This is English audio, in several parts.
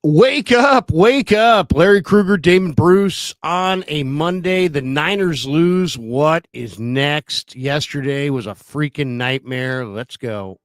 Wake up, wake up. Larry Krueger, Damon Bruce on a Monday. The Niners lose. What is next? Yesterday was a freaking nightmare. Let's go.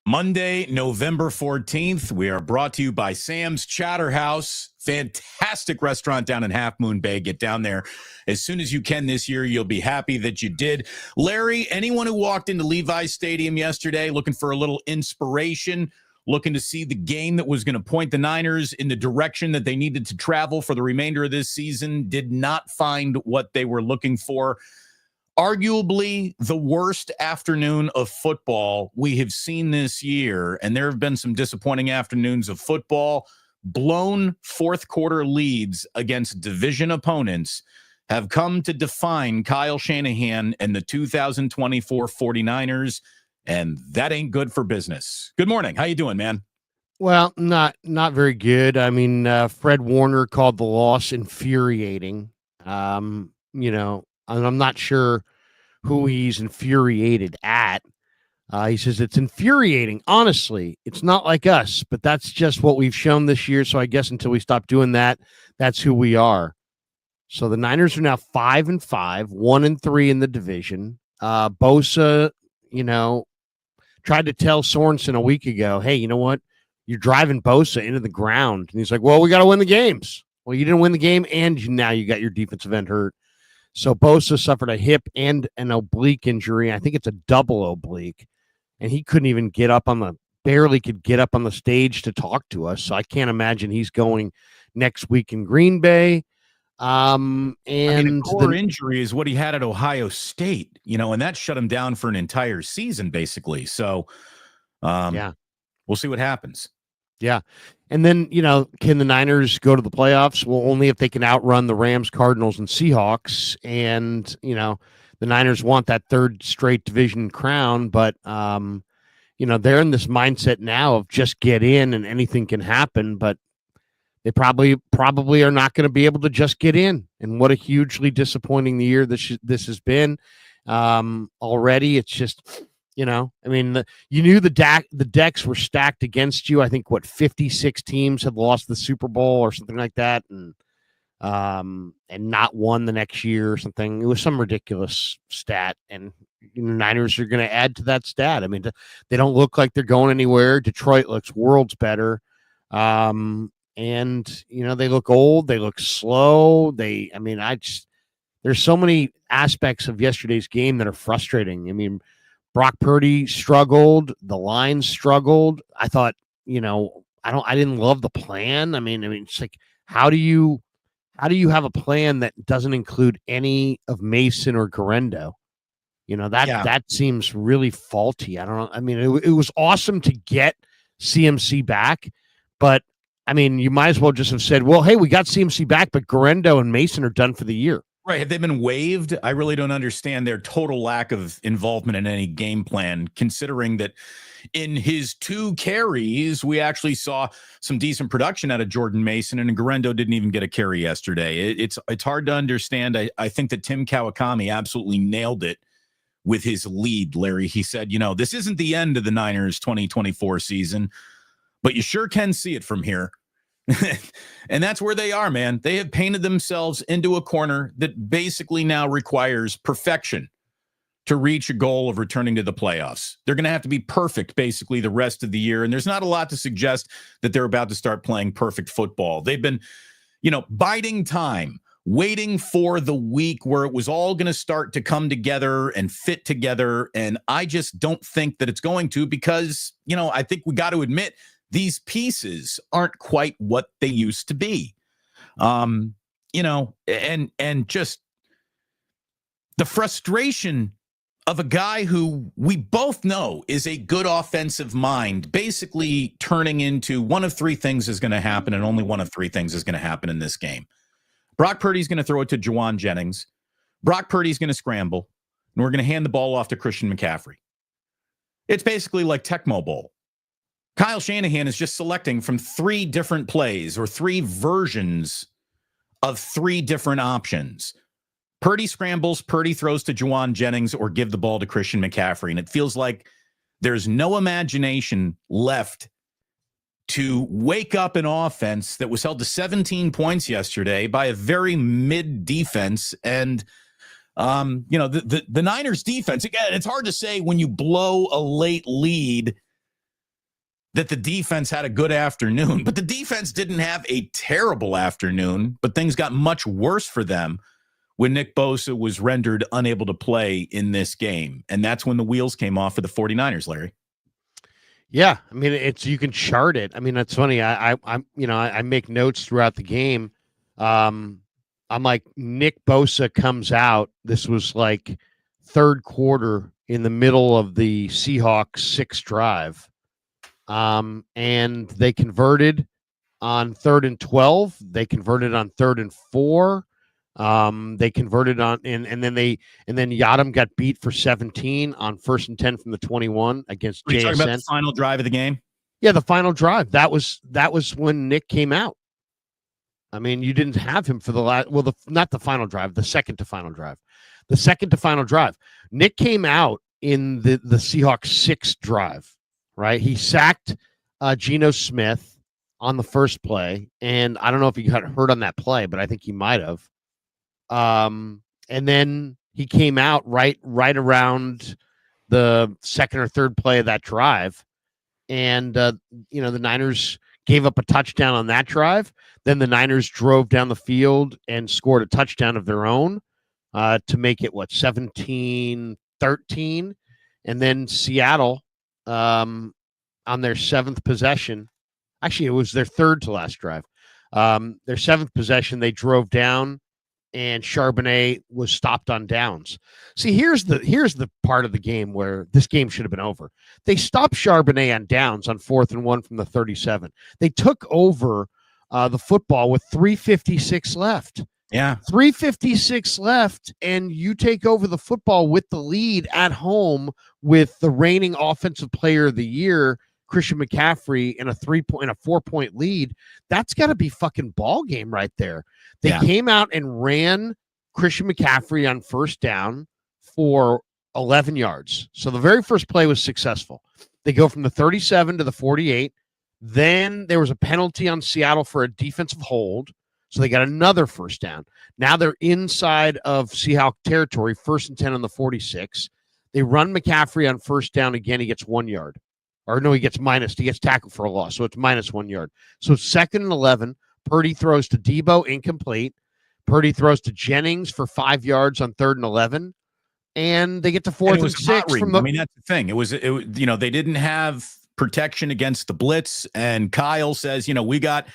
Monday, November 14th, we are brought to you by Sam's Chowder House. Fantastic restaurant down in Half Moon Bay. Get down there as soon as you can this year. You'll be happy that you did. Larry, anyone who walked into Levi's Stadium yesterday looking for a little inspiration, looking to see the game that was going to point the Niners in the direction that they needed to travel for the remainder of this season, did not find what they were looking for. Arguably the worst afternoon of football we have seen this year, and there have been some disappointing afternoons of football. Blown fourth quarter leads against division opponents have come to define Kyle Shanahan and the 2024 49ers, and that ain't good for business. Good morning. How you doing, man? Well, not very good. I mean, Fred Warner called the loss infuriating. And I'm not sure who he's infuriated at. He says it's infuriating. Honestly, it's not like us, but that's just what we've shown this year. So I guess until we stop doing that, that's who we are. So the Niners are now 5-5, 1-3 in the division. Bosa, tried to tell Sorensen a week ago, hey, you know what? You're driving Bosa into the ground. And he's like, well, we got to win the games. Well, you didn't win the game, and now you got your defensive end hurt. So Bosa suffered a hip and an oblique injury. I think it's a double oblique. And he couldn't even barely could get up on the stage to talk to us. So I can't imagine he's going next week in Green Bay. And a core injury is what he had at Ohio State, and that shut him down for an entire season, basically. So, we'll see what happens. Yeah. And then, can the Niners go to the playoffs? Well, only if they can outrun the Rams, Cardinals, and Seahawks. And, the Niners want that third straight division crown, but, they're in this mindset now of just get in and anything can happen, but they probably are not going to be able to just get in. And what a hugely disappointing year this has been already. It's just, you knew the decks were stacked against you. I think 56 teams had lost the Super Bowl or something like that, and not won the next year or something. It was some ridiculous stat, and Niners are going to add to that stat. I mean, they don't look like they're going anywhere. Detroit looks worlds better, and they look old. They look slow. There's so many aspects of yesterday's game that are frustrating. I mean, Brock Purdy struggled. The line struggled. I thought, I didn't love the plan. I mean, it's like, how do you have a plan that doesn't include any of Mason or Garendo? That seems really faulty. I don't know. I mean, it was awesome to get CMC back, but I mean, you might as well just have said, well, hey, we got CMC back, but Garendo and Mason are done for the year. Right. Have they been waived? I really don't understand their total lack of involvement in any game plan, considering that in his 2 carries, we actually saw some decent production out of Jordan Mason, and Garendo didn't even get a carry yesterday. It's hard to understand. I think that Tim Kawakami absolutely nailed it with his lead, Larry. He said, this isn't the end of the Niners 2024 season, but you sure can see it from here. And that's where they are, man. They have painted themselves into a corner that basically now requires perfection to reach a goal of returning to the playoffs. They're going to have to be perfect basically the rest of the year. And there's not a lot to suggest that they're about to start playing perfect football. They've been, biding time, waiting for the week where it was all going to start to come together and fit together. And I just don't think that it's going to, because, I think we got to admit, these pieces aren't quite what they used to be. And just the frustration of a guy who we both know is a good offensive mind, basically turning into one of 3 things is going to happen, and only one of 3 things is going to happen in this game. Brock Purdy's going to throw it to Jauan Jennings. Brock Purdy's going to scramble, and we're going to hand the ball off to Christian McCaffrey. It's basically like Tecmo Bowl. Kyle Shanahan is just selecting from 3 different plays or 3 versions of 3 different options. Purdy scrambles, Purdy throws to Jauan Jennings, or give the ball to Christian McCaffrey. And it feels like there's no imagination left to wake up an offense that was held to 17 points yesterday by a very mid defense. And, the Niners defense, again, it's hard to say when you blow a late lead that the defense had a good afternoon, but the defense didn't have a terrible afternoon, but things got much worse for them when Nick Bosa was rendered unable to play in this game. And that's when the wheels came off for the 49ers, Larry. Yeah, I mean, you can chart it. I mean, that's funny. I make notes throughout the game. I'm like, Nick Bosa comes out. This was like third quarter in the middle of the Seahawks 6th drive. And they converted on 3rd and 12. They converted on 3rd and 4. They converted on and then Yadam got beat for 17 on 1st and 10 from the 21 against JSN. Are you talking about the final drive of the game? Yeah, the final drive. That was when Nick came out. I mean, you didn't have him for the last. Well, not the final drive, the second to final drive. The second to final drive. Nick came out in the Seahawks 6th drive. Right, he sacked Geno Smith on the first play, and I don't know if he got hurt on that play, but I think he might have. And then he came out right around the 2nd or 3rd play of that drive, and the Niners gave up a touchdown on that drive. Then the Niners drove down the field and scored a touchdown of their own to make it 17-13, and then Seattle. On their 7th possession, actually, it was their 3rd to last drive. Their 7th possession, they drove down, and Charbonnet was stopped on downs. See, here's the part of the game where this game should have been over. They stopped Charbonnet on downs on 4th and 1 from the 37. They took over the football with 3:56 left. Yeah. 3:56 left, and you take over the football with the lead at home with the reigning offensive player of the year, Christian McCaffrey, in a 4-point lead. That's got to be fucking ball game right there. They came out and ran Christian McCaffrey on 1st down for 11 yards. So the very first play was successful. They go from the 37 to the 48. Then there was a penalty on Seattle for a defensive hold. So they got another 1st down. Now they're inside of Seahawks territory, 1st and 10 on the 46. They run McCaffrey on 1st down again. He gets 1 yard. Or no, he gets tackled for a loss. So it's -1 yard. So 2nd and 11. Purdy throws to Deebo, incomplete. Purdy throws to Jennings for 5 yards on 3rd and 11. And they get to 4th and 6 from the. I mean, that's the thing. It was they didn't have protection against the blitz. And Kyle says, we got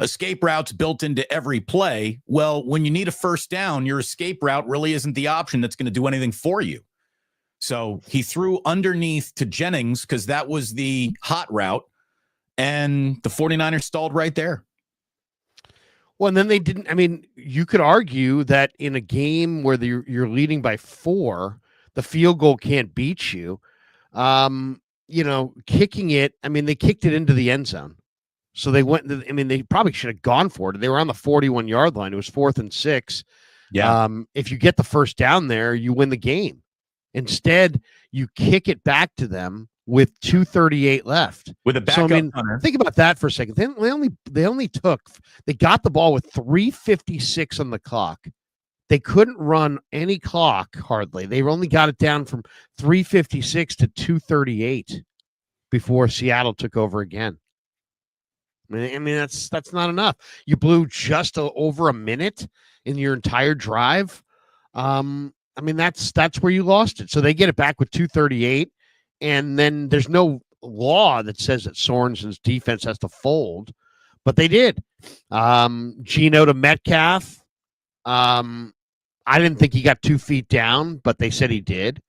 escape routes built into every play. Well, when you need a 1st down, your escape route really isn't the option that's going to do anything for you. So he threw underneath to Jennings because that was the hot route, and the 49ers stalled right there. Well, and then they didn't. I mean, you could argue that in a game where you're leading by 4, the field goal can't beat you. Kicking it, I mean, they kicked it into the end zone. So they went, they probably should have gone for it. They were on the 41-yard line. It was 4th and 6. Yeah. If you get the 1st down there, you win the game. Instead, you kick it back to them with 2:38 left. With a backup punter. Think about that for a second. They got the ball with 3:56 on the clock. They couldn't run any clock hardly. They only got it down from 3:56 to 2:38 before Seattle took over again. I mean that's not enough. You blew just over a minute in your entire drive. That's where you lost it. So they get it back with 2:38, and then there's no law that says that Sorensen's defense has to fold, but they did. Geno to Metcalf. I didn't think he got 2 feet down, but they said he did.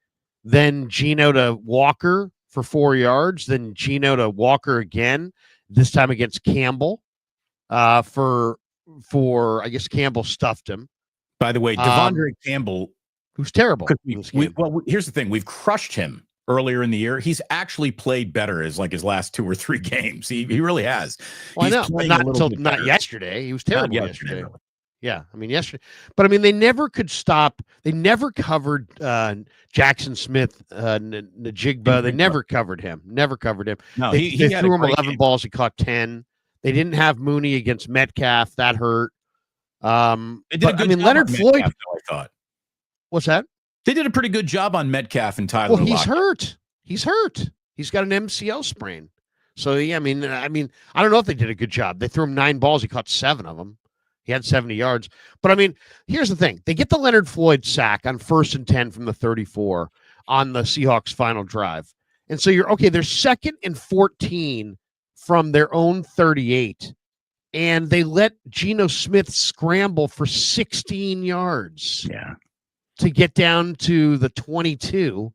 Then Geno to Walker for 4 yards. Then Geno to Walker again, this time against Campbell. For I guess Campbell stuffed him. By the way, Devondre Campbell, who's terrible. Here's the thing: we've crushed him earlier in the year. He's actually played better as his last 2 or 3 games. He really has. Well, I know, but not yesterday. He was terrible yesterday. Really. Yeah, I mean yesterday, but I mean they never could stop. They never covered Jackson Smith, Najigba. They never covered him. Never covered him. No, They he had threw a him great 11 game. balls. He caught 10. They didn't have Mooney against Metcalf. That hurt. They did a good I mean job Leonard on Floyd. Metcalf, though, I thought. What's that? They did a pretty good job on Metcalf and Tyler. Well, he's Lockett. hurt. He's hurt. He's got an MCL sprain. So yeah, I mean, I don't know if they did a good job. They threw him 9 balls. He caught 7 of them. He had 70 yards. But I mean, here's the thing. They get the Leonard Floyd sack on 1st and 10 from the 34 on the Seahawks' final drive. And so you're okay, they're 2nd and 14 from their own 38. And they let Geno Smith scramble for 16 yards. Yeah. To get down to the 22.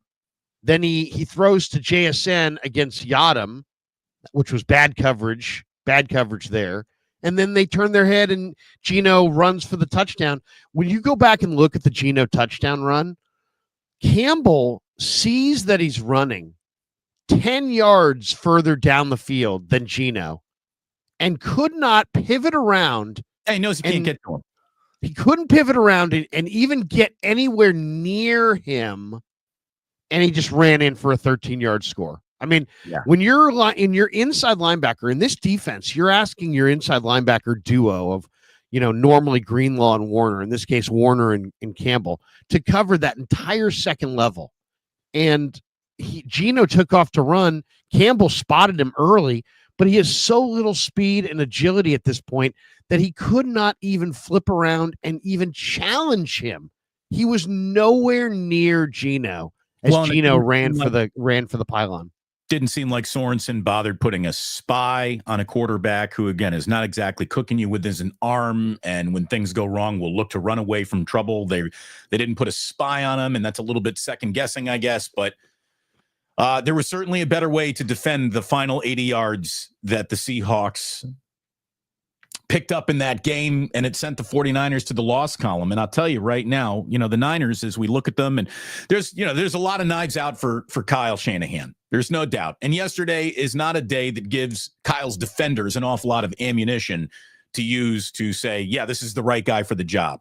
Then he throws to JSN against Yadam, which was bad coverage there. And then they turn their head and Geno runs for the touchdown. When you go back and look at the Geno touchdown run, Campbell sees that he's running 10 yards further down the field than Geno and could not pivot around. He knows he can't get to him. He couldn't pivot around and even get anywhere near him. And he just ran in for a 13-yard score. I mean, when you're in your inside linebacker in this defense, you're asking your inside linebacker duo of, normally Greenlaw and Warner, in this case, Warner and Campbell, to cover that entire second level. And Geno took off to run. Campbell spotted him early, but he has so little speed and agility at this point that he could not even flip around and even challenge him. He was nowhere near Geno. As Geno ran for the pylon. Didn't seem like Sorensen bothered putting a spy on a quarterback who, again, is not exactly cooking you with his arm, and when things go wrong, will look to run away from trouble. They didn't put a spy on him, and that's a little bit second guessing, I guess. But there was certainly a better way to defend the final 80 yards that the Seahawks picked up in that game, and it sent the 49ers to the loss column. And I'll tell you right now, the Niners, as we look at them, and there's a lot of knives out for Kyle Shanahan. There's no doubt. And yesterday is not a day that gives Kyle's defenders an awful lot of ammunition to use to say, yeah, this is the right guy for the job.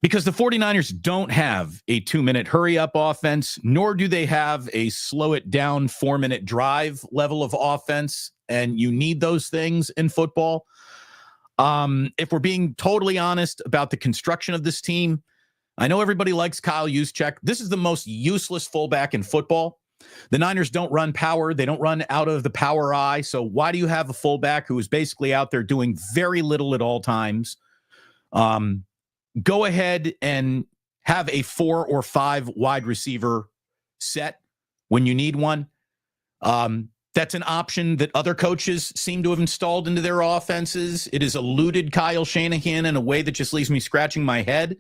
Because the 49ers don't have a 2-minute hurry-up offense, nor do they have a slow-it-down 4-minute drive level of offense, and you need those things in football. If we're being totally honest about the construction of this team, I know everybody likes Kyle Juszczyk. This is the most useless fullback in football. The Niners don't run power. They don't run out of the power eye. So why do you have a fullback who is basically out there doing very little at all times? Go ahead and have a 4 or 5 wide receiver set when you need one. That's an option that other coaches seem to have installed into their offenses. It has eluded Kyle Shanahan in a way that just leaves me scratching my head.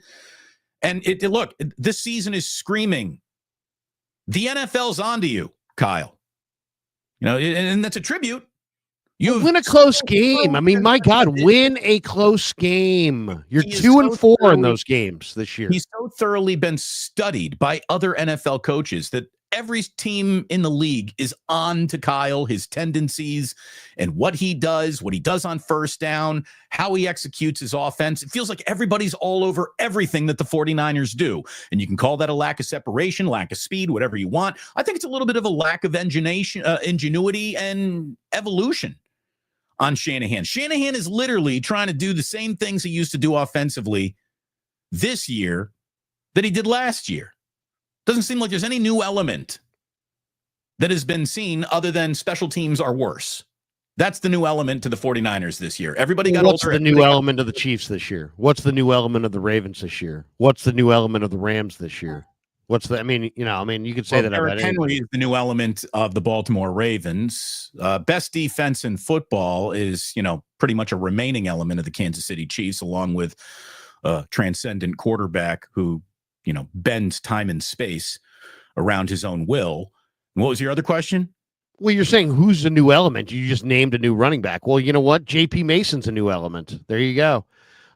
And look, this season is screaming, the NFL's onto you, Kyle. And that's a tribute. You win a close game. I mean, my God, win a close game. You're 2-4 in those games this year. He's so thoroughly been studied by other NFL coaches that every team in the league is on to Kyle, his tendencies and what he does on first down, how he executes his offense. It feels like everybody's all over everything that the 49ers do. And you can call that a lack of separation, lack of speed, whatever you want. I think it's a little bit of a lack of ingenuity and evolution on Shanahan. Shanahan is literally trying to do the same things he used to do offensively this year that he did last year. Doesn't seem like there's any new element that has been seen other than special teams are worse. That's the new element to the 49ers this year. Everybody got What's older. The new element of the Chiefs this year? What's the new element of the Ravens this year? What's the new element of the Rams this year? You could say that about Henry is the new element of the Baltimore Ravens. Best defense in football is, pretty much a remaining element of the Kansas City Chiefs, along with a transcendent quarterback who, bends time and space around his own will. And what was your other question? Well, you're saying who's the new element? You just named a new running back. Well, you know what? J.P. Mason's a new element. There you go.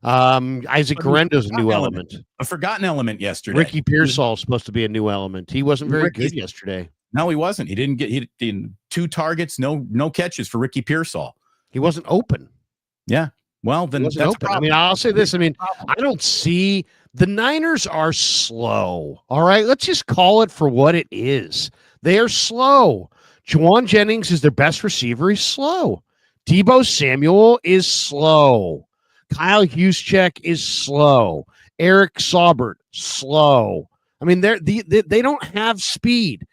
Isaac Guerendo's a new element. A forgotten element yesterday. Ricky Pearsall's supposed to be a new element. He wasn't very good yesterday. No, he wasn't. He didn't get 2 targets, no catches for Ricky Pearsall. He wasn't open. Yeah. Well, then that's open. I mean, I'll say this. I mean, I don't see the Niners are slow. All right. Let's just call it for what it is. They are slow. Jauan Jennings is their best receiver. He's slow. Deebo Samuel is slow. Kyle Juszczyk is slow. Eric Saubert, slow. I mean, they don't have speed.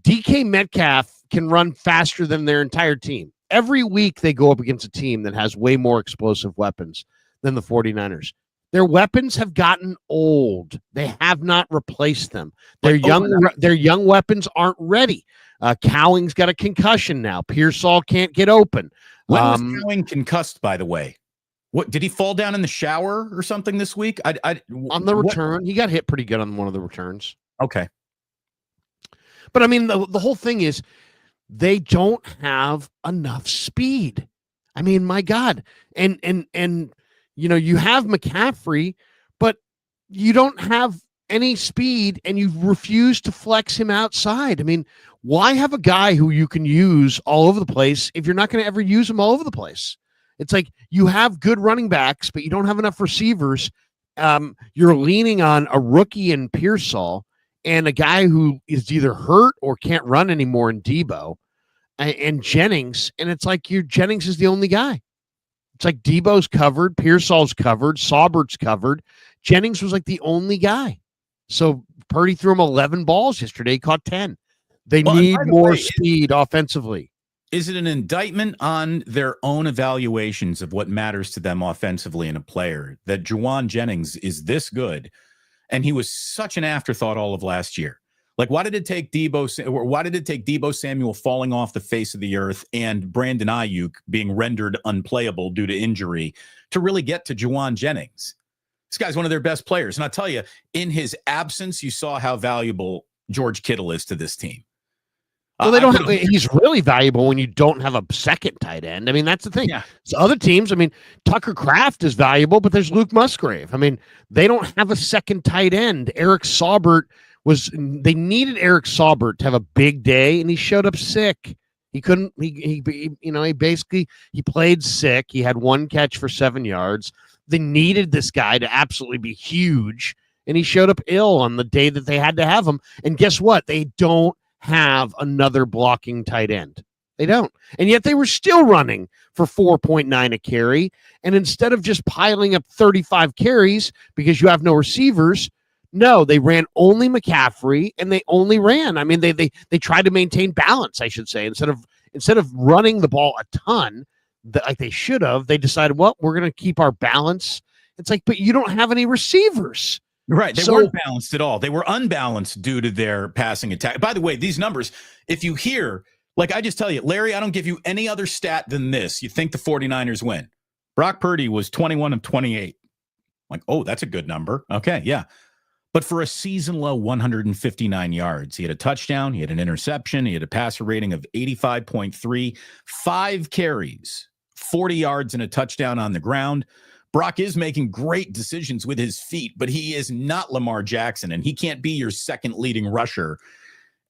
DK Metcalf can run faster than their entire team. Every week they go up against a team that has way more explosive weapons than the 49ers. Their weapons have gotten old. They have not replaced them. Their young weapons aren't ready. Cowing's got a concussion now. Pearsall can't get open. When was Cowing concussed, by the way? What did he fall down in the shower or something this week? On the return, he got hit pretty good on one of the returns. Okay. But I mean, the whole thing is they don't have enough speed. I mean, my God. And you know, you have McCaffrey, but you don't have any speed and you refuse to flex him outside. I mean, why have a guy who you can use all over the place if you're not going to ever use him all over the place? It's like you have good running backs, but you don't have enough receivers. You're leaning on a rookie in Pearsall and a guy who is either hurt or can't run anymore in Deebo and Jennings. And it's like Jennings is the only guy. It's like Deebo's covered, Pearsall's covered, Saubert's covered. Jennings was like the only guy. So Purdy threw him 11 balls yesterday, caught 10. They need more speed offensively. Is it an indictment on their own evaluations of what matters to them offensively in a player that Jauan Jennings is this good and he was such an afterthought all of last year? Like, why did it take Deebo Samuel falling off the face of the earth and Brandon Ayuk being rendered unplayable due to injury to really get to Jauan Jennings? This guy's one of their best players. And I'll tell you, in his absence, you saw how valuable George Kittle is to this team. Well, they don't have, he's really valuable when you don't have a second tight end. I mean, that's the thing. Yeah. So other teams, I mean, Tucker Kraft is valuable, but there's Luke Musgrave. I mean, they don't have a second tight end. Eric Saubert they needed Eric Saubert to have a big day, and he showed up sick. He couldn't, he played sick. He had one catch for 7 yards. They needed this guy to absolutely be huge, and he showed up ill on the day that they had to have him. And guess what? They don't have another blocking tight end. They don't. And yet they were still running for 4.9 a carry. And instead of just piling up 35 carries because you have no receivers, no, they ran only McCaffrey and they only ran. I mean, they tried to maintain balance, I should say. Instead of running the ball a ton, like they should have, they decided, well, we're going to keep our balance. It's like, but you don't have any receivers. Right. They weren't balanced at all. They were unbalanced due to their passing attack. By the way, these numbers, if you hear, like I just tell you, Larry, I don't give you any other stat than this. You think the 49ers win. Brock Purdy was 21 of 28. Like, oh, that's a good number. Okay, yeah. But for a season low 159 yards, he had a touchdown, he had an interception, he had a passer rating of 85.3, 5 carries, 40 yards and a touchdown on the ground. Brock is making great decisions with his feet, but he is not Lamar Jackson, and he can't be your second leading rusher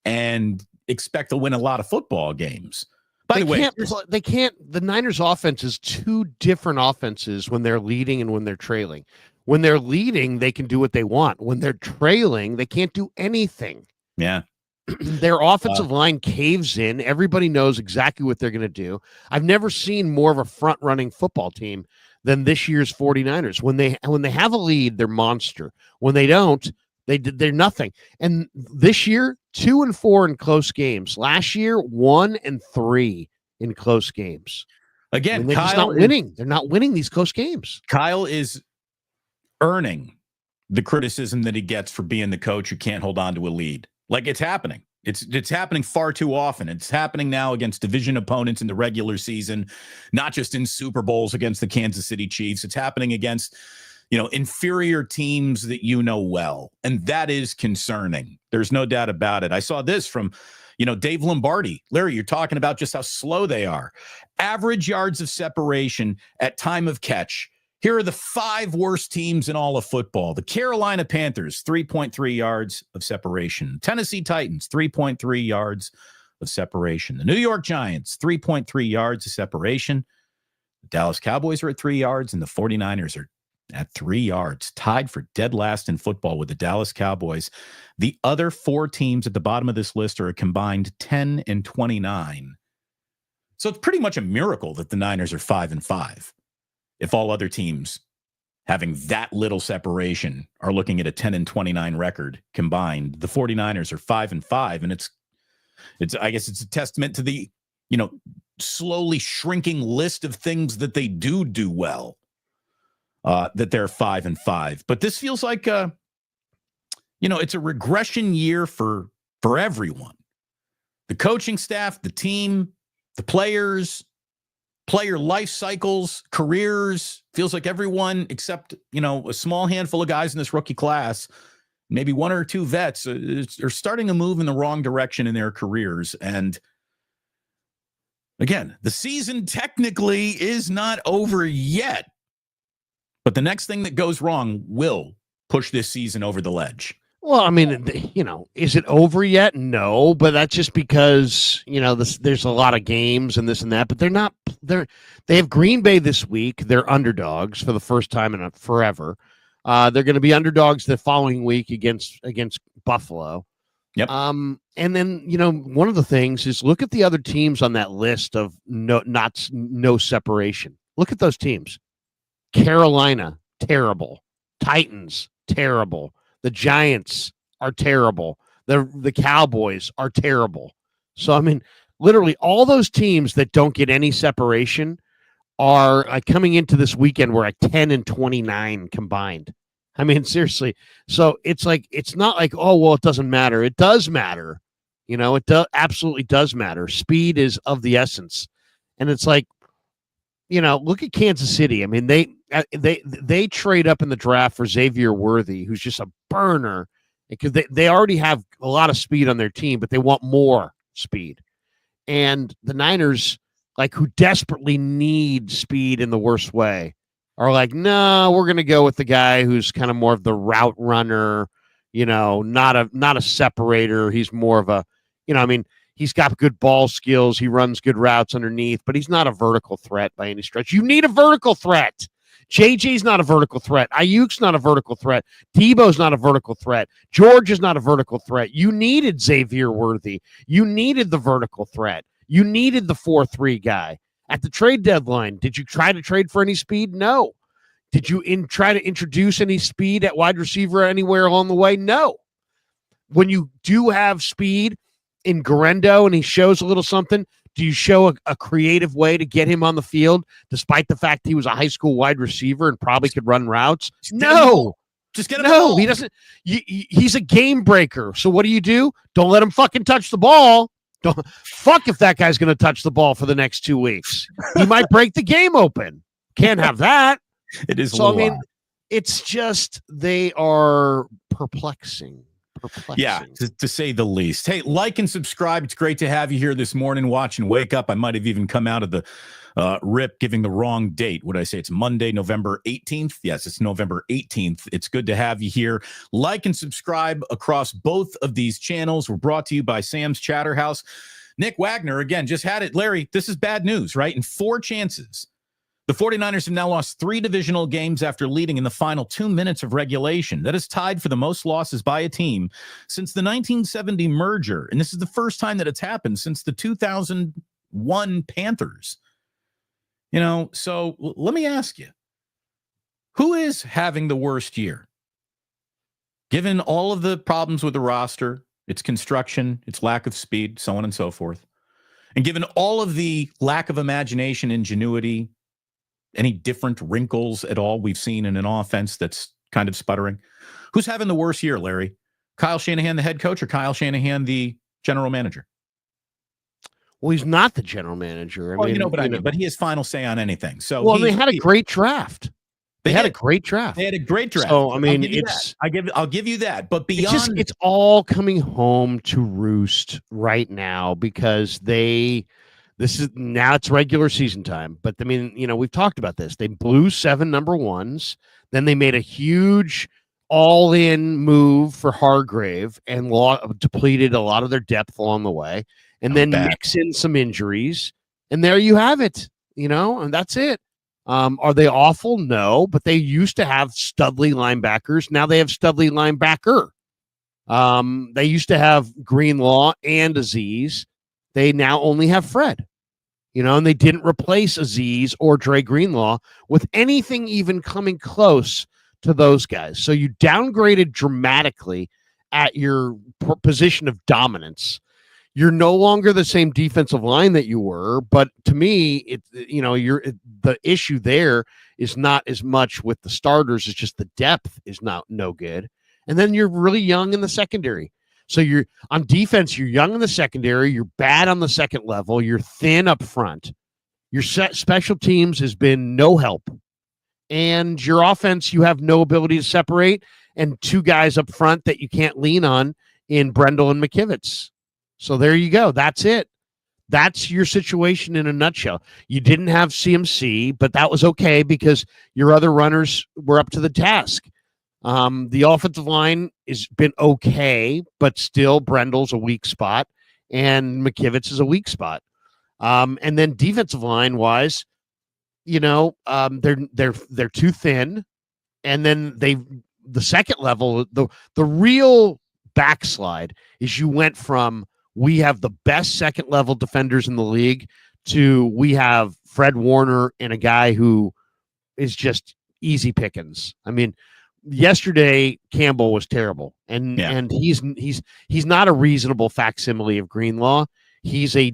and expect to win a lot of football games. By the way, they can't. The Niners' offense is two different offenses when they're leading and when they're trailing. When they're leading, they can do what they want. When they're trailing, they can't do anything. Yeah. Their offensive line caves in. Everybody knows exactly what they're going to do. I've never seen more of a front-running football team than this year's 49ers. When they have a lead, they're monster. When they don't, they're nothing. And this year, 2-4 in close games. Last year, 1-3 in close games. Again, I mean, they're just not winning. They're not winning these close games. Kyle is earning the criticism that he gets for being the coach who can't hold on to a lead. Like, it's happening. It's happening far too often. It's happening now against division opponents in the regular season, not just in Super Bowls against the Kansas City Chiefs. It's happening against, inferior teams that you know well. And that is concerning. There's no doubt about it. I saw this from, Dave Lombardi. Larry, you're talking about just how slow they are. Average yards of separation at time of catch. Here are the 5 worst teams in all of football. The Carolina Panthers, 3.3 yards of separation. Tennessee Titans, 3.3 yards of separation. The New York Giants, 3.3 yards of separation. The Dallas Cowboys are at 3 yards, and the 49ers are at 3 yards, tied for dead last in football with the Dallas Cowboys. The other 4 teams at the bottom of this list are a combined 10 and 29. So it's pretty much a miracle that the Niners are 5-5. If all other teams having that little separation are looking at a 10 and 29 record combined, the 49ers are 5-5. And I guess it's a testament to the, slowly shrinking list of things that they do well, that they're 5-5. But this feels like, it's a regression year for everyone. The coaching staff, the team, the players, player life cycles, careers. Feels like everyone except, a small handful of guys in this rookie class, maybe 1 or 2 vets, are starting to move in the wrong direction in their careers. And again, the season technically is not over yet, but the next thing that goes wrong will push this season over the ledge. Well, I mean, is it over yet? No, but that's just because, there's a lot of games and this and that, but they have Green Bay this week. They're underdogs for the first time in forever. They're going to be underdogs the following week against Buffalo. Yep. And then, one of the things is look at the other teams on that list of no separation. Look at those teams. Carolina, terrible. Titans, terrible. The Giants are terrible. The Cowboys are terrible. So, I mean, literally all those teams that don't get any separation are coming into this weekend. We're at 10 and 29 combined. I mean, seriously. So it's not like, oh, well, it doesn't matter. It does matter. It absolutely does matter. Speed is of the essence. And it's like, look at Kansas City. I mean, they trade up in the draft for Xavier Worthy, who's just a burner, because they already have a lot of speed on their team, but they want more speed. And the Niners, who desperately need speed in the worst way, are like, no, we're going to go with the guy who's kind of more of the route runner, not a separator. He's more of a, he's got good ball skills. He runs good routes underneath, but he's not a vertical threat by any stretch. You need a vertical threat. JJ's not a vertical threat. Ayuk's not a vertical threat. Deebo's not a vertical threat. George is not a vertical threat. You needed Xavier Worthy. You needed the vertical threat. You needed the 4-3 guy. At the trade deadline, did you try to trade for any speed? No. Did you try to introduce any speed at wide receiver anywhere along the way? No. When you do have speed in Garendo and he shows a little something, do you show a creative way to get him on the field, despite the fact he was a high school wide receiver and probably could run routes? No. Just get him. No, he doesn't. He's a game breaker. So what do? Don't let him fucking touch the ball. Don't fuck if that guy's going to touch the ball for the next 2 weeks. He might break the game open. Can't have that. It is. So, I mean, it's just they are perplexing. Yeah, to say the least. Hey, like and subscribe. It's great to have you here this morning. Watch and wake up. I might have even come out of the rip giving the wrong date. What did I say? It's Monday, November 18th. Yes, it's November 18th. It's good to have you here. Like and subscribe across both of these channels. We're brought to you by Sam's Chatterhouse. Nick Wagner, again, just had it. Larry, this is bad news, right? In 4 chances, the 49ers have now lost 3 divisional games after leading in the final 2 minutes of regulation. That is tied for the most losses by a team since the 1970 merger. And this is the first time that it's happened since the 2001 Panthers. So let me ask you, who is having the worst year? Given all of the problems with the roster, its construction, its lack of speed, so on and so forth, and given all of the lack of imagination, ingenuity, any different wrinkles at all we've seen in an offense that's kind of sputtering, who's having the worst year, Larry? Kyle Shanahan, the head coach, or Kyle Shanahan, the general manager? Well, he's not the general manager. I mean, but he has final say on anything. So, well, they had a great draft. They had a great draft. They had a great draft. So, I mean, I'll give you that. But beyond, it's all coming home to roost right now because it's regular season time. But I mean, we've talked about this. They blew 7 number ones. Then they made a huge all-in move for Hargrave and depleted a lot of their depth along the way. And then mix in some injuries. And there you have it, and that's it. Are they awful? No, but they used to have studly linebackers. Now they have studly linebacker. They used to have Greenlaw and Aziz. They now only have Fred. And they didn't replace Aziz or Dre Greenlaw with anything even coming close to those guys. So you downgraded dramatically at your position of dominance. You're no longer the same defensive line that you were, but to me, the issue there is not as much with the starters. It's just the depth is no good. And then you're really young in the secondary. So you're on defense, you're young in the secondary, you're bad on the second level, you're thin up front. Your special teams has been no help. And your offense, you have no ability to separate, and two guys up front that you can't lean on in Brendel and McKivitz. So there you go. That's it. That's your situation in a nutshell. You didn't have CMC, but that was okay because your other runners were up to the task. The offensive line has been okay, but still Brendel's a weak spot and McKivitz is a weak spot. And then defensive line wise, they're too thin. And then the second level, the real backslide is you went from we have the best second level defenders in the league to we have Fred Warner and a guy who is just easy pickings. I mean, yesterday Campbell was terrible, and he's not a reasonable facsimile of Greenlaw. He's a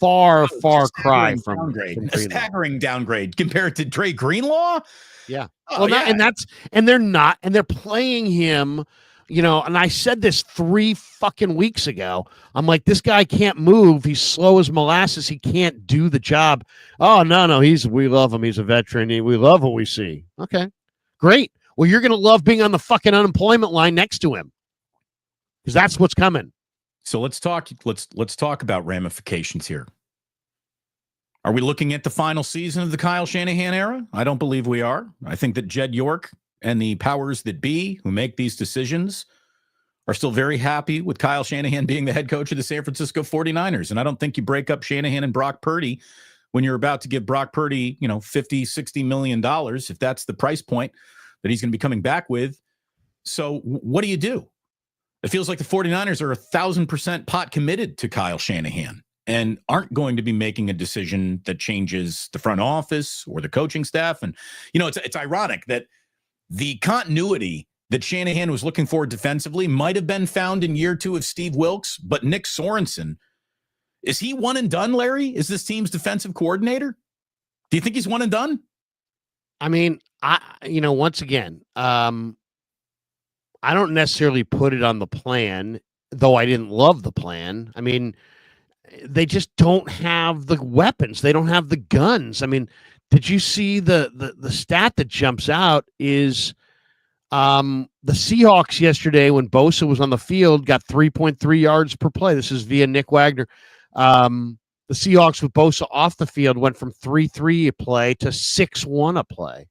far cry from downgrade. A staggering downgrade compared to Dre Greenlaw. Yeah. They're playing him. And I said this 3 fucking weeks ago. I'm like, this guy can't move. He's slow as molasses. He can't do the job. Oh, no. We love him. He's a veteran. We love what we see. Okay, great. Well, you're going to love being on the fucking unemployment line next to him because that's what's coming. So let's talk about ramifications here. Are we looking at the final season of the Kyle Shanahan era? I don't believe we are. I think that Jed York and the powers that be who make these decisions are still very happy with Kyle Shanahan being the head coach of the San Francisco 49ers. And I don't think you break up Shanahan and Brock Purdy when you're about to give Brock Purdy, $50, $60 million, if that's the price point that he's going to be coming back with. So what do you do? It feels like the 49ers are 1,000% pot committed to Kyle Shanahan and aren't going to be making a decision that changes the front office or the coaching staff. And, it's ironic that the continuity that Shanahan was looking for defensively might have been found in year 2 of Steve Wilkes, but Nick Sorensen, is he one and done, Larry? Is this team's defensive coordinator? Do you think he's one and done? I mean, once again, I don't necessarily put it on the plan, though I didn't love the plan. I mean, they just don't have the weapons. They don't have the guns. I mean, did you see the stat that jumps out is the Seahawks yesterday when Bosa was on the field got 3.3 yards per play. This is via Nick Wagner. The Seahawks with Bosa off the field went from 3-3 a play to 6-1 a play.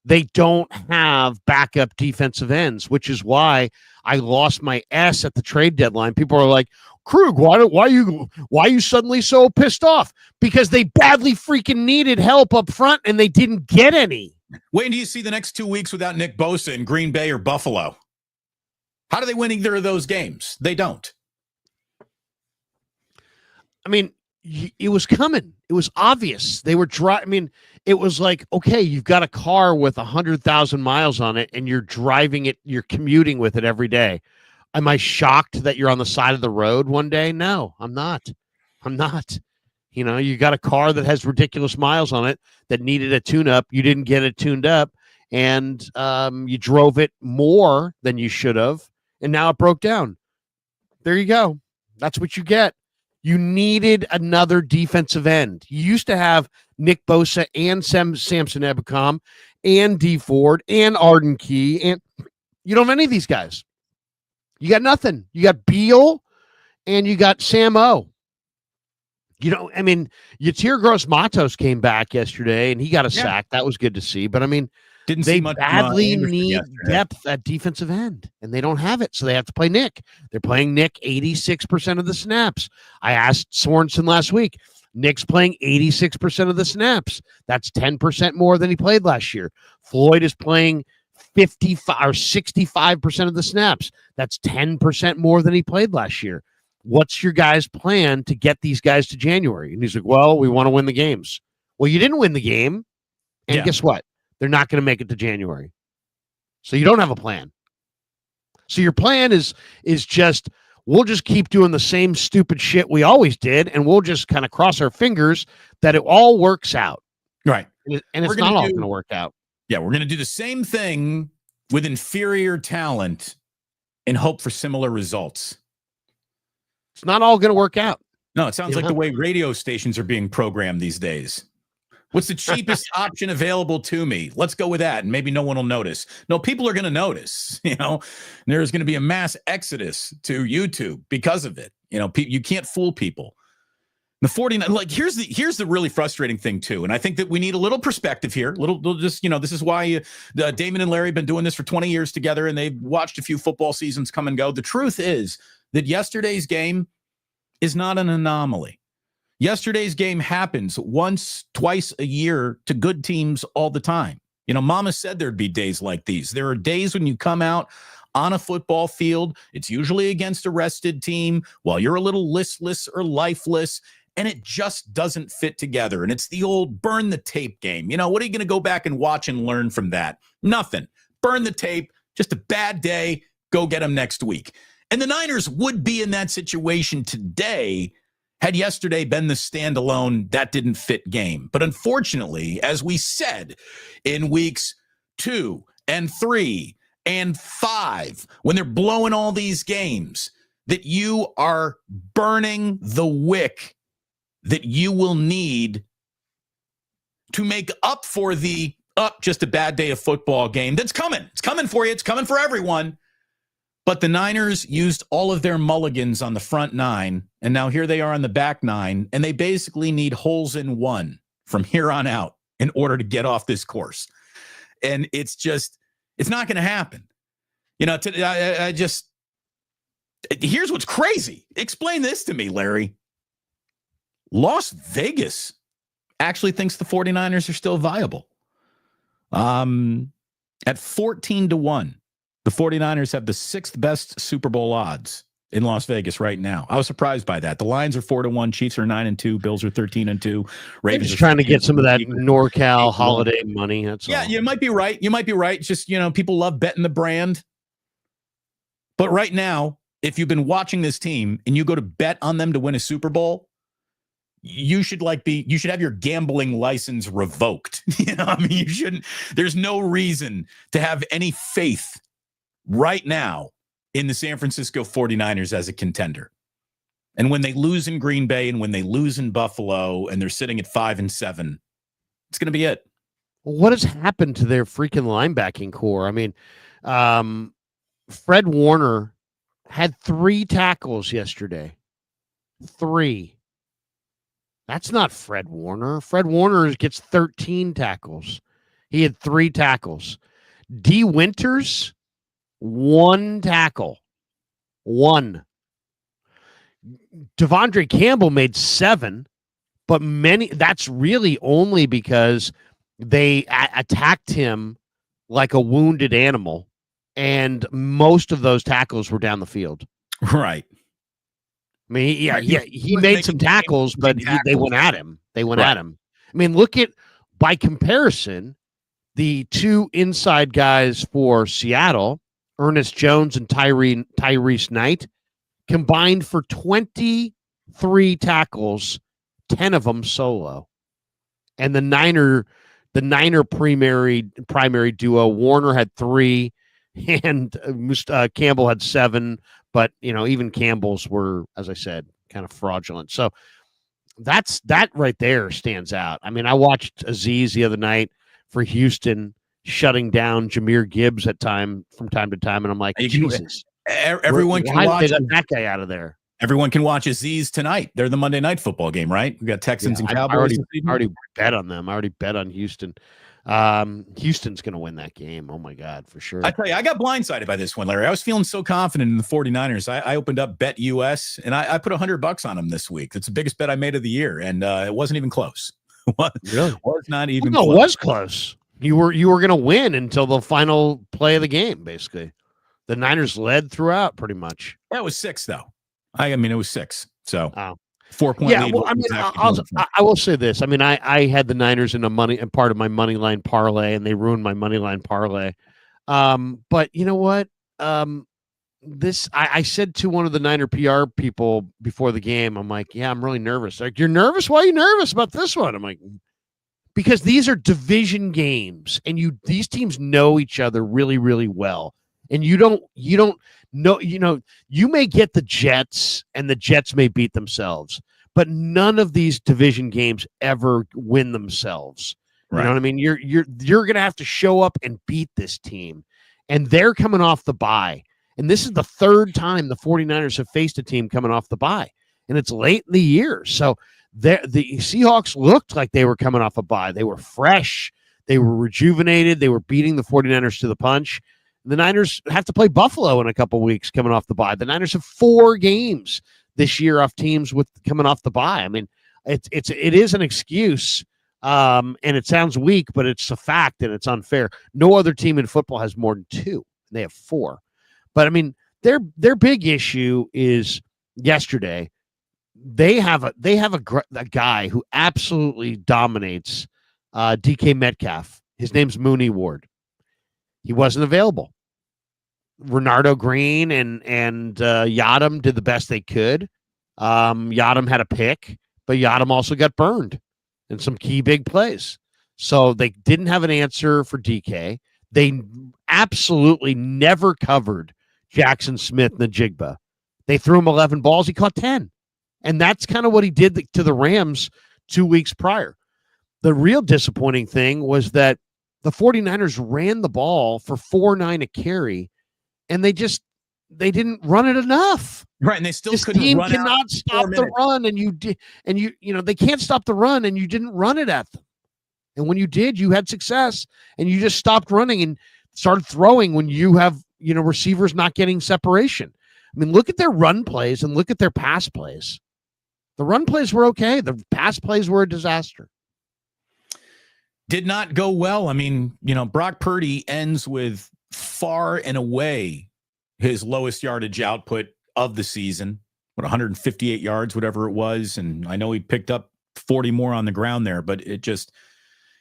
They don't have backup defensive ends, which is why I lost my ass at the trade deadline. People are like, Krug, why are you suddenly so pissed off? Because they badly freaking needed help up front and they didn't get any. Wait until you see the next 2 weeks without Nick Bosa in Green Bay or Buffalo. How do they win either of those games? They don't. I mean, it was coming. It was obvious. They were it was like, okay, you've got a car with 100,000 miles on it and you're driving it, you're commuting with it every day. Am I shocked that you're on the side of the road one day? No, I'm not. You got a car that has ridiculous miles on it that needed a tune-up. You didn't get it tuned up, and you drove it more than you should have, and now it broke down. There you go. That's what you get. You needed another defensive end. You used to have Nick Bosa and Samson Ebukam and D Ford and Arden Key, and you don't have any of these guys. You got nothing. You got Beal and you got Sam O. Yatir Gross-Matos came back yesterday and he got a sack. That was good to see. But they badly need depth at defensive end and they don't have it. So they have to play Nick. They're playing Nick 86% of the snaps. I asked Sorensen last week, Nick's playing 86% of the snaps. That's 10% more than he played last year. Floyd is playing 55 or 65% of the snaps. That's 10% more than he played last year. What's your guys' plan to get these guys to January? And he's like, well, we want to win the games. Well, you didn't win the game. And guess what? They're not going to make it to January. So you don't have a plan. So your plan is just, we'll just keep doing the same stupid shit we always did, and we'll just kind of cross our fingers that it all works out. Right. And it's not all going to work out. Yeah, we're going to do the same thing with inferior talent and hope for similar results. It's not all going to work out. No, it sounds like the way radio stations are being programmed these days. What's the cheapest option available to me? Let's go with that, and maybe no one will notice. No, people are going to notice. There's going to be a mass exodus to YouTube because of it. You can't fool people. The 49, here's the really frustrating thing too, and I think that we need a little perspective here. This is why Damon and Larry have been doing this for 20 years together, and they've watched a few football seasons come and go. The truth is that yesterday's game is not an anomaly. Yesterday's game happens once, twice a year to good teams all the time. Mama said there'd be days like these. There are days when you come out on a football field. It's usually against a rested team while you're a little listless or lifeless, and it just doesn't fit together. And it's the old burn the tape game. What are you going to go back and watch and learn from that? Nothing. Burn the tape. Just a bad day. Go get them next week. And the Niners would be in that situation today had yesterday been the standalone, that didn't fit game. But unfortunately, as we said in weeks 2 and 3 and 5, when they're blowing all these games, that you are burning the wick that you will need to make up for the just a bad day of football game that's coming. It's coming for you. It's coming for everyone. But the Niners used all of their mulligans on the front 9, and now here they are on the back 9, and they basically need holes in one from here on out in order to get off this course. And it's not going to happen. Here's what's crazy. Explain this to me, Larry. Las Vegas actually thinks the 49ers are still viable. At 14-1. The 49ers have the 6th best Super Bowl odds in Las Vegas right now. I was surprised by that. The Lions are 4-1, Chiefs are 9-2, Bills are 13-2, Ravens just trying to get some of that NorCal holiday money. That's all. You might be right. It's just, people love betting the brand. But right now, if you've been watching this team and you go to bet on them to win a Super Bowl, you should have your gambling license revoked. You shouldn't. There's no reason to have any faith right now in the San Francisco 49ers as a contender. And when they lose in Green Bay and when they lose in Buffalo and they're sitting at 5-7, it's going to be it. What has happened to their freaking linebacking core? I mean, Fred Warner had 3 tackles yesterday. 3. That's not Fred Warner. Fred Warner gets 13 tackles. He had 3 tackles. D. Winters, 1 tackle. 1. Devondre Campbell made 7, but that's really only because they attacked him like a wounded animal, and most of those tackles were down the field. Right. I mean, he made some tackles, but they went at him. At him. I mean, look at, by comparison, the 2 inside guys for Seattle, Ernest Jones and Tyrese Knight, combined for 23 tackles, 10 of them solo. And the Niner primary duo, Warner had 3, and Campbell had 7. But, even Campbell's were, as I said, kind of fraudulent. So that right there stands out. I mean, I watched Aziz the other night for Houston shutting down Jahmyr Gibbs from time to time. And I'm like, Jesus. Everyone can watch that guy out of there. Everyone can watch Aziz tonight. They're the Monday Night Football game, right? We got Texans and Cowboys. I already bet on them. I already bet on Houston. Houston's going to win that game. Oh my God, for sure. I tell you, I got blindsided by this one, Larry. I was feeling so confident in the 49ers. I opened up Bet US and I put $100 on them this week. That's the biggest bet I made of the year. And it wasn't even close. Really? Was not even No, close. it was close. You were going to win until the final play of the game, basically. The Niners led throughout pretty much. That was 6, though. I mean, it was 6. So 4-point yeah, lead. well, I mean, I will say this. I mean, I had the Niners in part of my money line parlay, and they ruined my money line parlay. But you know what? I said to one of the Niner PR people before the game, I'm like, yeah, I'm really nervous. Like, you're nervous? Why are you nervous about this one? I'm like, because these are division games, and these teams know each other really, really well. And you don't know, you may get the Jets, and the Jets may beat themselves, but none of these division games ever win themselves. You know what I mean? You're going to have to show up and beat this team, and they're coming off the bye. And this is the third time the 49ers have faced a team coming off the bye, and it's late in the year. So the Seahawks looked like they were coming off a bye. They were fresh. They were rejuvenated. They were beating the 49ers to the punch. The Niners have to play Buffalo in a couple weeks coming off the bye. The Niners have 4 games this year off teams with coming off the bye. I mean, it is an excuse, and it sounds weak, but it's a fact, and it's unfair. No other team in football has more than 2. They have 4. But I mean, their big issue is yesterday. They have a guy who absolutely dominates DK Metcalf. His name's Mooney Ward. He wasn't available. Renardo Green and Yadam did the best they could. Yadam had a pick, but Yadam also got burned in some key big plays. So they didn't have an answer for DK. They absolutely never covered Jackson Smith and the Jigba. They threw him 11 balls. He caught 10. And that's kind of what he did to the Rams 2 weeks prior. The real disappointing thing was that the 49ers ran the ball for 4.9 a carry, and they didn't run it enough. Right, and they still this couldn't team run cannot stop the run, and they can't stop the run, and you didn't run it at them. And when you did, you had success, and you just stopped running and started throwing when you have receivers not getting separation. I mean, look at their run plays and look at their pass plays. The run plays were okay. The pass plays were a disaster. Did not go well. I mean, Brock Purdy ends with far and away his lowest yardage output of the season, 158 yards, whatever it was. And I know he picked up 40 more on the ground there, but it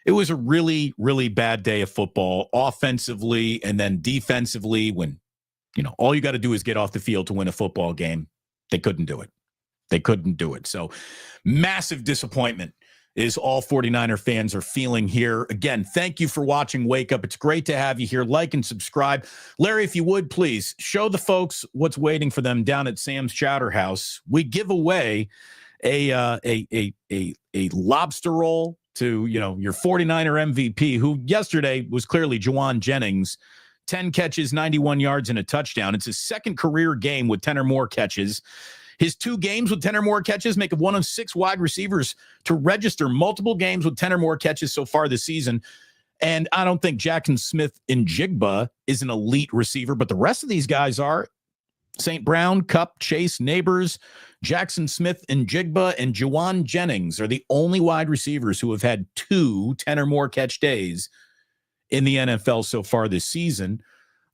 was a really, really bad day of football offensively and then defensively when, all you got to do is get off the field to win a football game. They couldn't do it. So massive disappointment is all 49er fans are feeling here. Again, thank you for watching Wake Up. It's great to have you here. Like and subscribe. Larry, if you would, please show the folks what's waiting for them down at Sam's Chowder House. We give away a lobster roll to, your 49er MVP, who yesterday was clearly Jauan Jennings. 10 catches, 91 yards, and a touchdown. It's his second career game with 10 or more catches. His 2 games with 10 or more catches make him one of 6 wide receivers to register multiple games with 10 or more catches so far this season. And I don't think Jackson Smith in Jigba is an elite receiver, but the rest of these guys are. St. Brown, Cup, Chase, Neighbors, Jackson Smith and Jigba, and Jauan Jennings are the only wide receivers who have had 2 10 or more catch days in the NFL so far this season.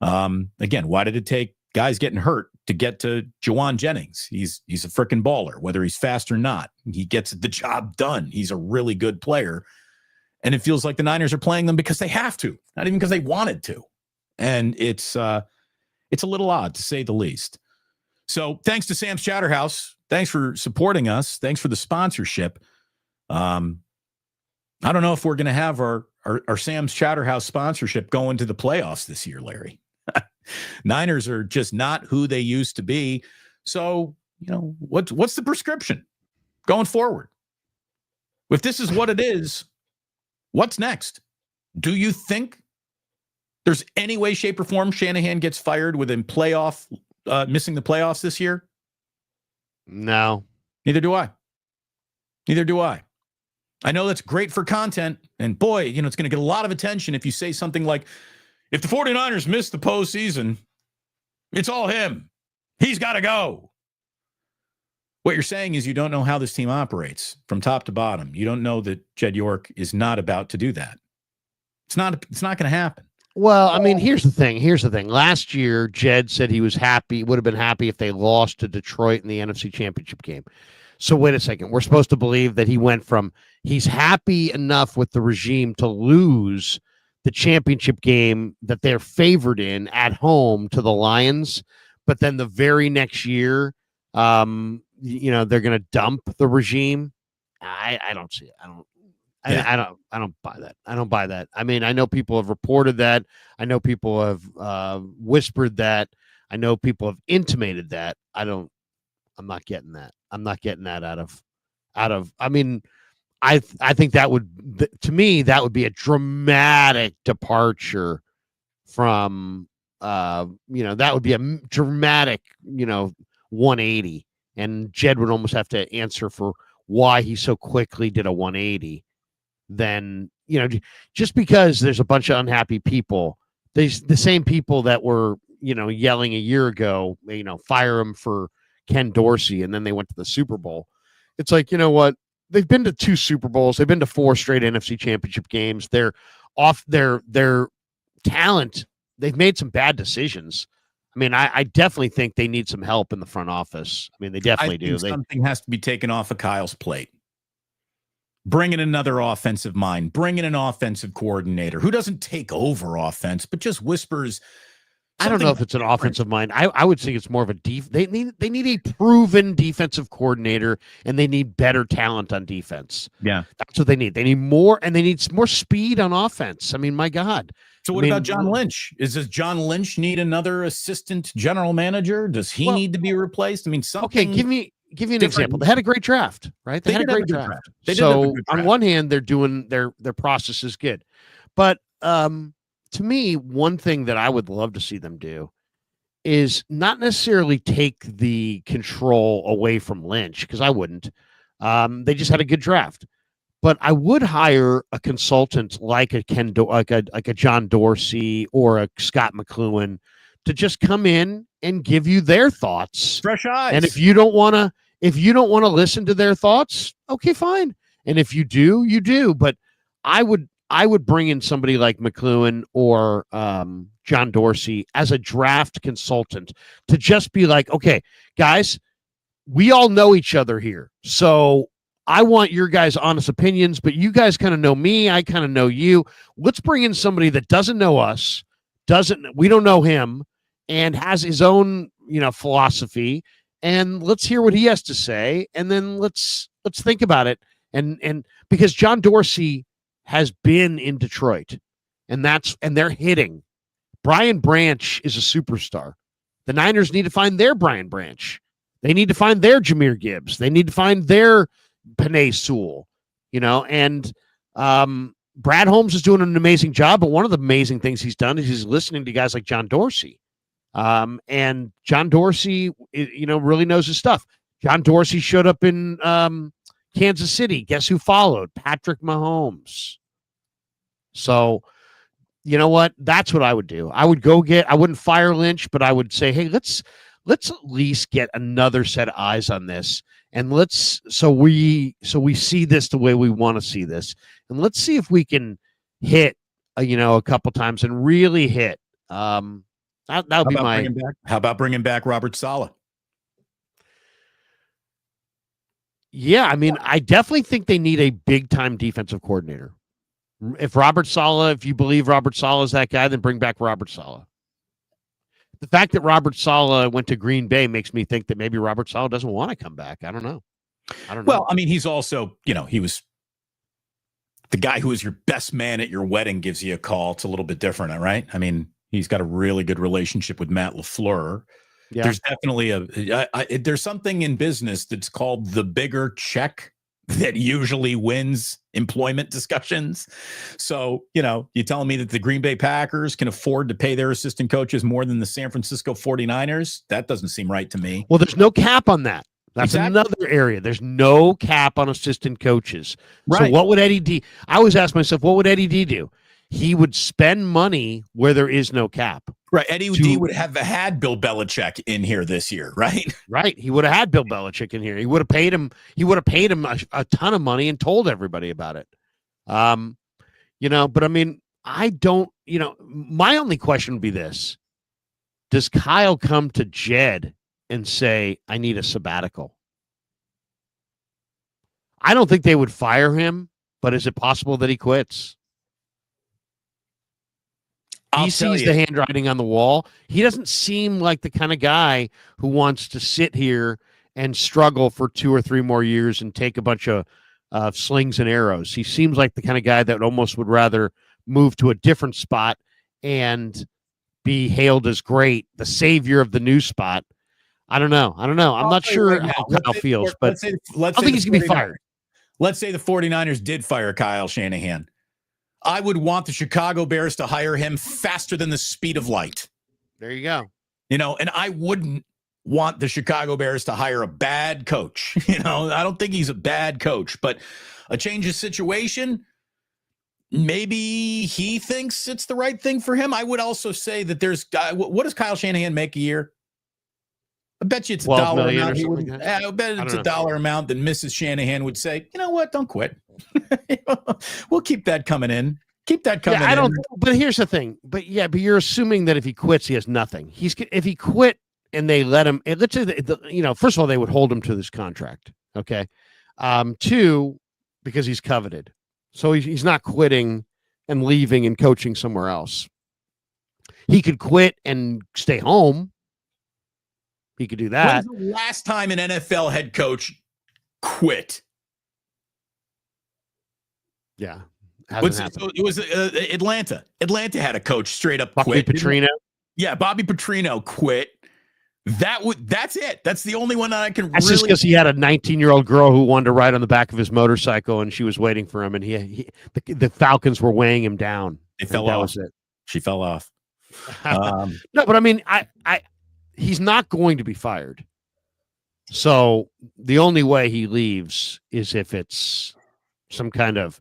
Again, why did it take guys getting hurt to get to Jauan Jennings? He's a freaking baller, whether he's fast or not. He gets the job done. He's a really good player. And it feels like the Niners are playing them because they have to, not even because they wanted to. And it's a little odd, to say the least. So thanks to Sam's Chowder House. Thanks for supporting us. Thanks for the sponsorship. I don't know if we're going to have our Sam's Chowder House sponsorship going to the playoffs this year, Larry. Niners are just not who they used to be. So, what's the prescription going forward? If this is what it is, what's next? Do you think there's any way, shape, or form Shanahan gets fired within missing the playoffs this year? No. Neither do I. I know that's great for content. And boy, it's going to get a lot of attention if you say something like, if the 49ers miss the postseason, it's all him. He's got to go. What you're saying is you don't know how this team operates from top to bottom. You don't know that Jed York is not about to do that. It's not going to happen. Well, I mean, here's the thing. Last year, Jed said he was happy, would have been happy if they lost to Detroit in the NFC Championship game. So wait a second. We're supposed to believe that he went from he's happy enough with the regime to lose the championship game that they're favored in at home to the Lions, but then the very next year, they're going to dump the regime. I don't see it. I don't buy that. I don't buy that. I mean, I know people have reported that. I know people have whispered that. I know people have intimated that. I'm not getting that. I'm not getting that out of. I mean, I think that would, to me, that would be a dramatic departure from, that would be a dramatic, 180, and Jed would almost have to answer for why he so quickly did a 180. Then, just because there's a bunch of unhappy people, the same people that were, yelling a year ago, fire him for Ken Dorsey, and then they went to the Super Bowl. It's like, you know what? They've been to 2 Super Bowls. They've been to 4 straight NFC Championship games. They're off their talent. They've made some bad decisions. I mean, I definitely think they need some help in the front office. I mean, they definitely do. Something has to be taken off of Kyle's plate. Bring in another offensive mind. Bring in an offensive coordinator who doesn't take over offense, but just whispers. I don't know if it's an offensive mind. I would think it's more of a they need a proven defensive coordinator, and they need better talent on defense. Yeah, that's what they need. They need more, and they need more speed on offense. I mean, my God. So what about John Lynch? Does John Lynch need another assistant general manager? Does he need to be replaced? I mean, something. Okay, give me an example. They had a great draft, right? They had a great draft. So on one hand, they're doing their process is good, but to me, one thing that I would love to see them do is not necessarily take the control away from Lynch, because I wouldn't. They just had a good draft, but I would hire a consultant like a John Dorsey or a Scott McCloughan to just come in and give you their thoughts, fresh eyes. And if you don't want to listen to their thoughts, okay, fine. And if you do, you do. But I would bring in somebody like McCloughan or John Dorsey as a draft consultant to just be like, okay, guys, we all know each other here. So I want your guys' honest opinions, but you guys kind of know me. I kind of know you. Let's bring in somebody that doesn't know us, we don't know him, and has his own, philosophy. And let's hear what he has to say. And then let's think about it. And because John Dorsey has been in Detroit, and they're hitting. Brian Branch is a superstar. The Niners need to find their Brian Branch. They need to find their Jahmyr Gibbs. They need to find their Penei Sewell, and Brad Holmes is doing an amazing job. But one of the amazing things he's done is he's listening to guys like John Dorsey. And John Dorsey, really knows his stuff. John Dorsey showed up in Kansas City. Guess who followed? Patrick Mahomes. So, you know what? That's what I would do. I wouldn't fire Lynch, but I would say, hey, let's at least get another set of eyes on this. And so we see this the way we want to see this. And let's see if we can hit, a couple times and really hit. That would be my. How about bringing back Robert Saleh? Yeah, I mean, I definitely think they need a big-time defensive coordinator. If you believe Robert Saleh is that guy, then bring back Robert Saleh. The fact that Robert Saleh went to Green Bay makes me think that maybe Robert Saleh doesn't want to come back. I don't know. Well, I mean, he's also, he was the guy who was your best man at your wedding gives you a call. It's a little bit different, right? I mean, he's got a really good relationship with Matt LaFleur. Yeah. There's definitely there's something in business that's called the bigger check that usually wins employment discussions. So, you telling me that the Green Bay Packers can afford to pay their assistant coaches more than the San Francisco 49ers? That doesn't seem right to me. Well, there's no cap on that. That's Exactly. another area. There's no cap on assistant coaches. So Right. what would Eddie D? I always ask myself, what would Eddie D do? He would spend money where there is no cap. Right. Eddie D would have had Bill Belichick in here this year, right? Right. He would have had Bill Belichick in here. He would have paid him. He would have paid him a ton of money and told everybody about it. But I mean, I don't. My only question would be this: does Kyle come to Jed and say, "I need a sabbatical"? I don't think they would fire him, but is it possible that he quits? He sees the handwriting on the wall. He doesn't seem like the kind of guy who wants to sit here and struggle for 2 or 3 more years and take a bunch of slings and arrows. He seems like the kind of guy that almost would rather move to a different spot and be hailed as great, the savior of the new spot. I don't know. I'm not sure how Kyle feels, but I don't think he's going to be fired. Let's say the 49ers did fire Kyle Shanahan. I would want the Chicago Bears to hire him faster than the speed of light. There you go. And I wouldn't want the Chicago Bears to hire a bad coach. I don't think he's a bad coach, but a change of situation, maybe he thinks it's the right thing for him. I would also say that what does Kyle Shanahan make a year? I bet you it's $1 amount. I bet it's $1 amount that Mrs. Shanahan would say, you know what? Don't quit. We'll keep that coming in. Keep that coming in. But here's the thing. But you're assuming that if he quits, he has nothing. If he quit and they let him, let's say, first of all, they would hold him to this contract. Okay. 2, because he's coveted. So he's not quitting and leaving and coaching somewhere else. He could quit and stay home. He could do that. When's the last time an NFL head coach quit? Yeah. It was Atlanta. Atlanta had a coach straight up Bobby quit. Petrino? Yeah, Bobby Petrino quit. That's it. That's the only one that I can That's just because he had a 19-year-old girl who wanted to ride on the back of his motorcycle, and she was waiting for him, and the Falcons were weighing him down. They fell off. That was it. She fell off. No, but I mean, he's not going to be fired. So the only way he leaves is if it's some kind of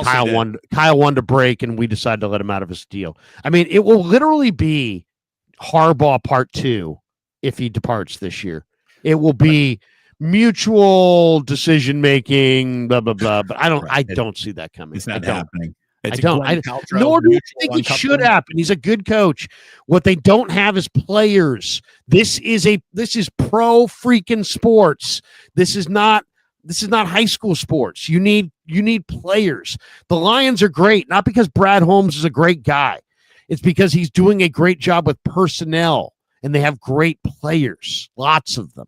Kyle wanted to break and we decide to let him out of his deal. I mean, it will literally be Harbaugh Part 2 if he departs this year. It will be mutual decision making, blah blah blah. But I don't see that coming. It's not happening. Nor do I think it should happen. He's a good coach. What they don't have is players. This is pro freaking sports. This is not high school sports. You need players. The Lions are great, not because Brad Holmes is a great guy. It's because he's doing a great job with personnel, and they have great players, lots of them.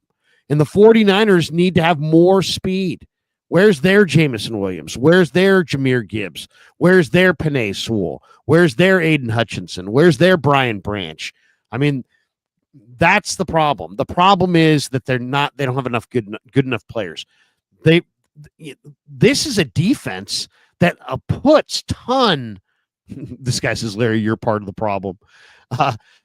And the 49ers need to have more speed. Where's their Jamison Williams? Where's their Jahmyr Gibbs? Where's their Penei Sewell? Where's their Aiden Hutchinson? Where's their Brian Branch? I mean, that's the problem. The problem is that they don't have enough good enough players. This is a defense that puts this guy says, Larry, you're part of the problem.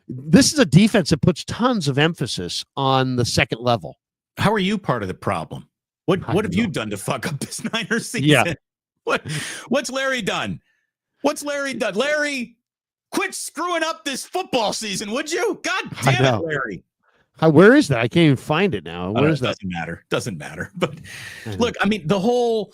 This is a defense that puts tons of emphasis on the second level. How are you part of the problem? What have you done to fuck up this Niners season? Yeah. What's Larry done? Larry, quit screwing up this football season, would you? God damn it, Larry. Where is that? I can't even find it now. Where is that? Doesn't matter. But look, I mean, the whole,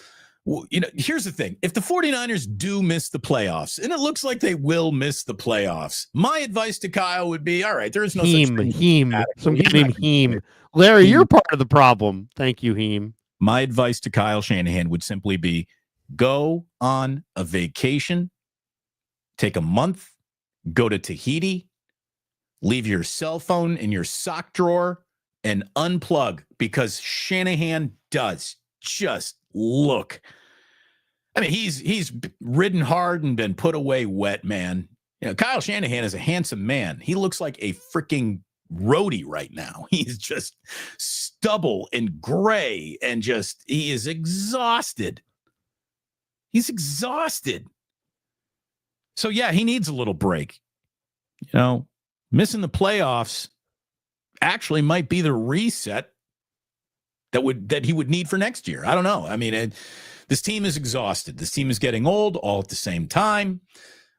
here's the thing. If the 49ers do miss the playoffs, and it looks like they will miss the playoffs, my advice to Kyle would be, all right, there is no such thing. Some guy named Heem. Larry, you're part of the problem. Thank you, Heem. My advice to Kyle Shanahan would simply be go on a vacation, take a month, go to Tahiti, leave your cell phone in your sock drawer, and unplug, because Shanahan does just look. I mean, he's ridden hard and been put away wet, man. Kyle Shanahan is a handsome man. He looks like a freaking roadie right now. He's just stubble and gray and he is exhausted. He's exhausted. So yeah, he needs a little break. Missing the playoffs actually might be the reset that he would need for next year. I don't know. I mean, this team is exhausted. This team is getting old all at the same time.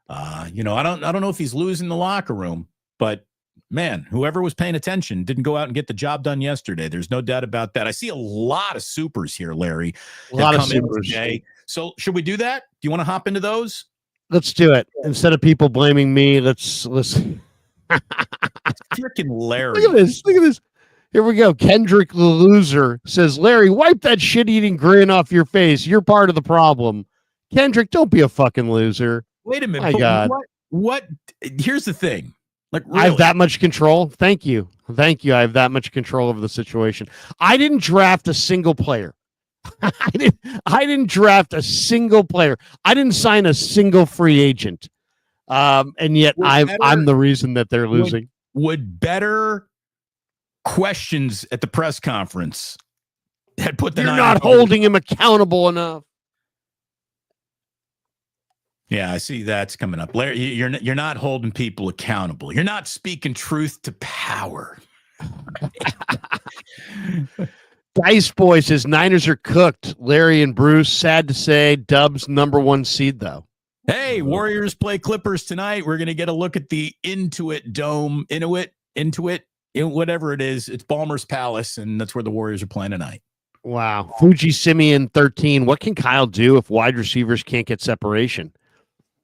I don't know if he's losing the locker room, but man, whoever was paying attention didn't go out and get the job done yesterday. There's no doubt about that. I see a lot of supers here, Larry. A lot of supers today. So should we do that? Do you want to hop into those? Let's do it. Instead of people blaming me, let's freaking Larry. Look at this. Here we go. Kendrick the loser says, Larry, wipe that shit-eating grin off your face. You're part of the problem. Kendrick, don't be a fucking loser. Wait a minute. My God. What? Here's the thing. Like, really? I have that much control. Thank you. I have that much control over the situation. I didn't draft a single player. I didn't draft a single player. I didn't sign a single free agent. And yet I'm the reason that they're losing. Would better questions at the press conference had put the You're not holding him accountable enough. Yeah, I see that's coming up. Larry, you're not holding people accountable. You're not speaking truth to power. Dice Boy says Niners are cooked. Larry and Bruce, sad to say, Dubs #1 seed though. Hey, Warriors play Clippers tonight. We're gonna get a look at the Intuit Dome, Intuit, whatever it is. It's Ballmer's Palace, and that's where the Warriors are playing tonight. Wow. Fuji Simeon 13. What can Kyle do if wide receivers can't get separation?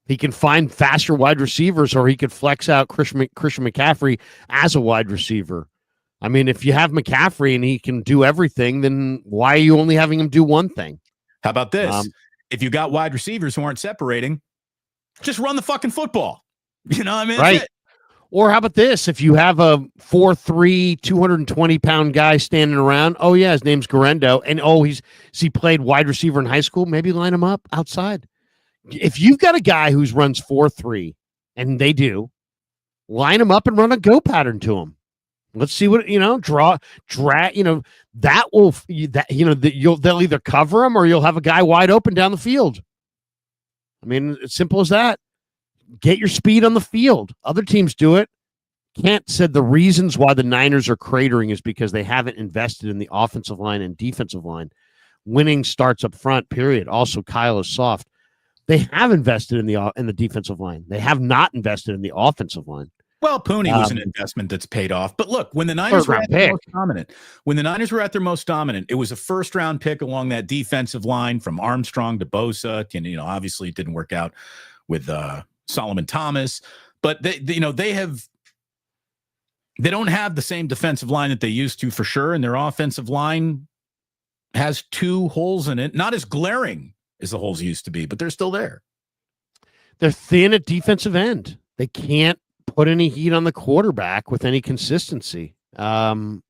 He can find faster wide receivers, or he could flex out Christian McCaffrey as a wide receiver. I mean, if you have McCaffrey and he can do everything, then why are you only having him do one thing? How about this? If you got wide receivers who aren't separating, just run the fucking football. You know what I mean? Right. Or how about this? If you have a 4'3", 220-pound guy standing around, oh, yeah, his name's Garendo, and he played wide receiver in high school, maybe line him up outside. If you've got a guy who runs 4'3", and they do, line him up and run a go pattern to him. Let's see what, drag, that will, they'll either cover him or you'll have a guy wide open down the field. I mean, it's simple as that. Get your speed on the field. Other teams do it. Kent said the reasons why the Niners are cratering is because they haven't invested in the offensive line and defensive line. Winning starts up front, period. Also, Kyle is soft. They have invested in the defensive line. They have not invested in the offensive line. Well, Pony was an investment that's paid off. But look, when the Niners were at their most dominant, it was a first-round pick along that defensive line from Armstrong to Bosa. And, obviously it didn't work out with Solomon Thomas. But they don't have the same defensive line that they used to for sure. And their offensive line has two holes in it. Not as glaring as the holes used to be, but they're still there. They're thin at defensive end. They can't put any heat on the quarterback with any consistency. Fuji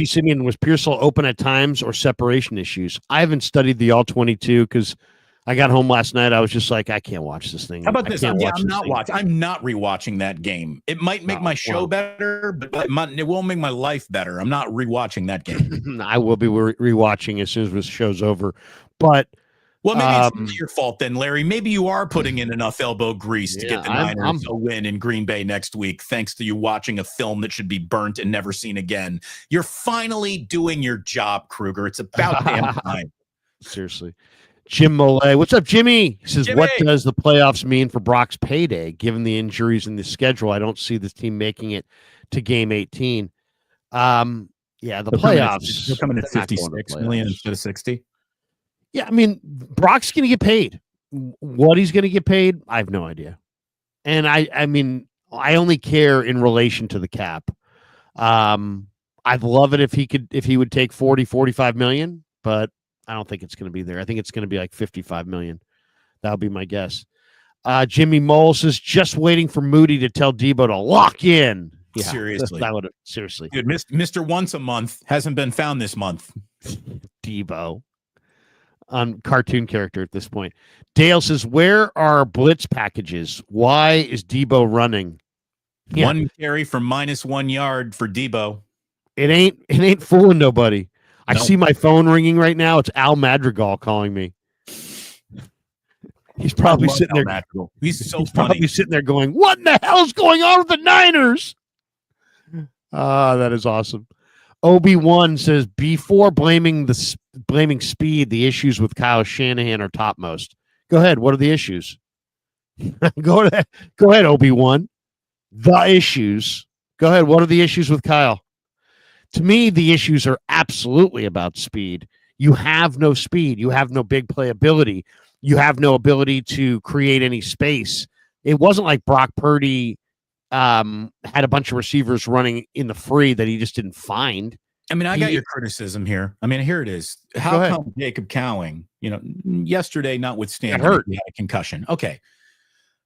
Simeon, was Pearsall open at times or separation issues? I haven't studied the all-22 because I got home last night. I was just like, I can't watch this thing. How about this? I'm not rewatching that game. It might make my show better, but it won't make my life better. I'm not rewatching that game. I will be rewatching as soon as this show's over. But well, maybe it's not your fault then, Larry. Maybe you are putting in enough elbow grease to get the Niners a win in Green Bay next week, thanks to you watching a film that should be burnt and never seen again. You're finally doing your job, Krueger. It's about damn time. Seriously. Jim Molay. What's up, Jimmy? He says, Jimmy, what does the playoffs mean for Brock's payday? Given the injuries in the schedule, I don't see this team making it to game 18. Yeah, the playoffs. They're coming at 56 million instead of 60. Yeah, I mean, Brock's going to get paid. What he's going to get paid, I have no idea. And I mean, I only care in relation to the cap. I'd love it if he would take 45 million, but I don't think it's going to be there. I think it's going to be like 55 million. That would be my guess. Jimmy Mole says, just waiting for Moody to tell Deebo to lock in. Yeah, seriously. Seriously. Dude, Mr. Once a Month hasn't been found this month. Deebo. Cartoon character at this point. Dale says, where are blitz packages? Why is Deebo running? Yeah. One carry for -1 yard for Deebo. It ain't fooling nobody. I see my phone ringing right now. It's Al Madrigal calling me. He's probably sitting there. Madrigal. He's probably sitting there going, what in the hell is going on with the Niners? That is awesome. Obi-Wan says before blaming speed, the issues with Kyle Shanahan are topmost. Go ahead. What are the issues? Go ahead, Obi-Wan. The issues. Go ahead. What are the issues with Kyle? To me, the issues are absolutely about speed. You have no speed. You have no big playability. You have no ability to create any space. It wasn't like Brock Purdy had a bunch of receivers running in the free that he just didn't find. I mean, I got your criticism here. I mean, here it is. How come Jacob Cowing, yesterday, notwithstanding, he had a concussion? Okay.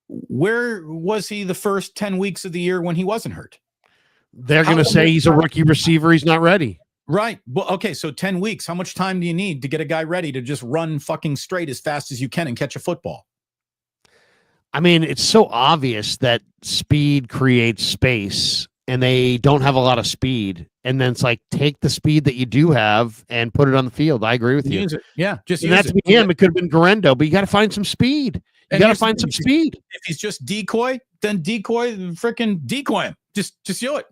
Where was he the first 10 weeks of the year when he wasn't hurt? They're going to say he's a rookie receiver. He's not ready. Right. Well, okay. So 10 weeks. How much time do you need to get a guy ready to just run fucking straight as fast as you can and catch a football? I mean, it's so obvious that speed creates space and they don't have a lot of speed. And then it's like, take the speed that you do have and put it on the field. I agree with you. Use it. Yeah. Just use it. Him. It could have been Garendo, but you got to find some speed. You got to find some speed. If he's just decoy, then freaking decoy him. Just do it,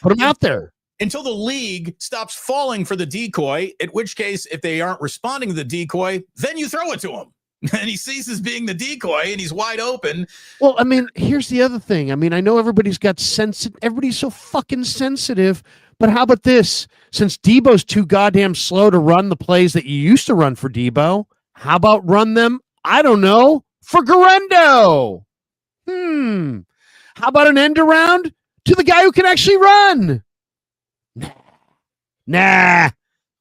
put him out there. Until the league stops falling for the decoy, at which case, if they aren't responding to the decoy, then you throw it to him. And he ceases being the decoy and he's wide open. Well, I mean, here's the other thing. I mean, I know everybody's got everybody's so fucking sensitive, but how about this? Since Deebo's too goddamn slow to run the plays that you used to run for Deebo, how about run them, I don't know, for Garendo? How about an end around to the guy who can actually run? Nah.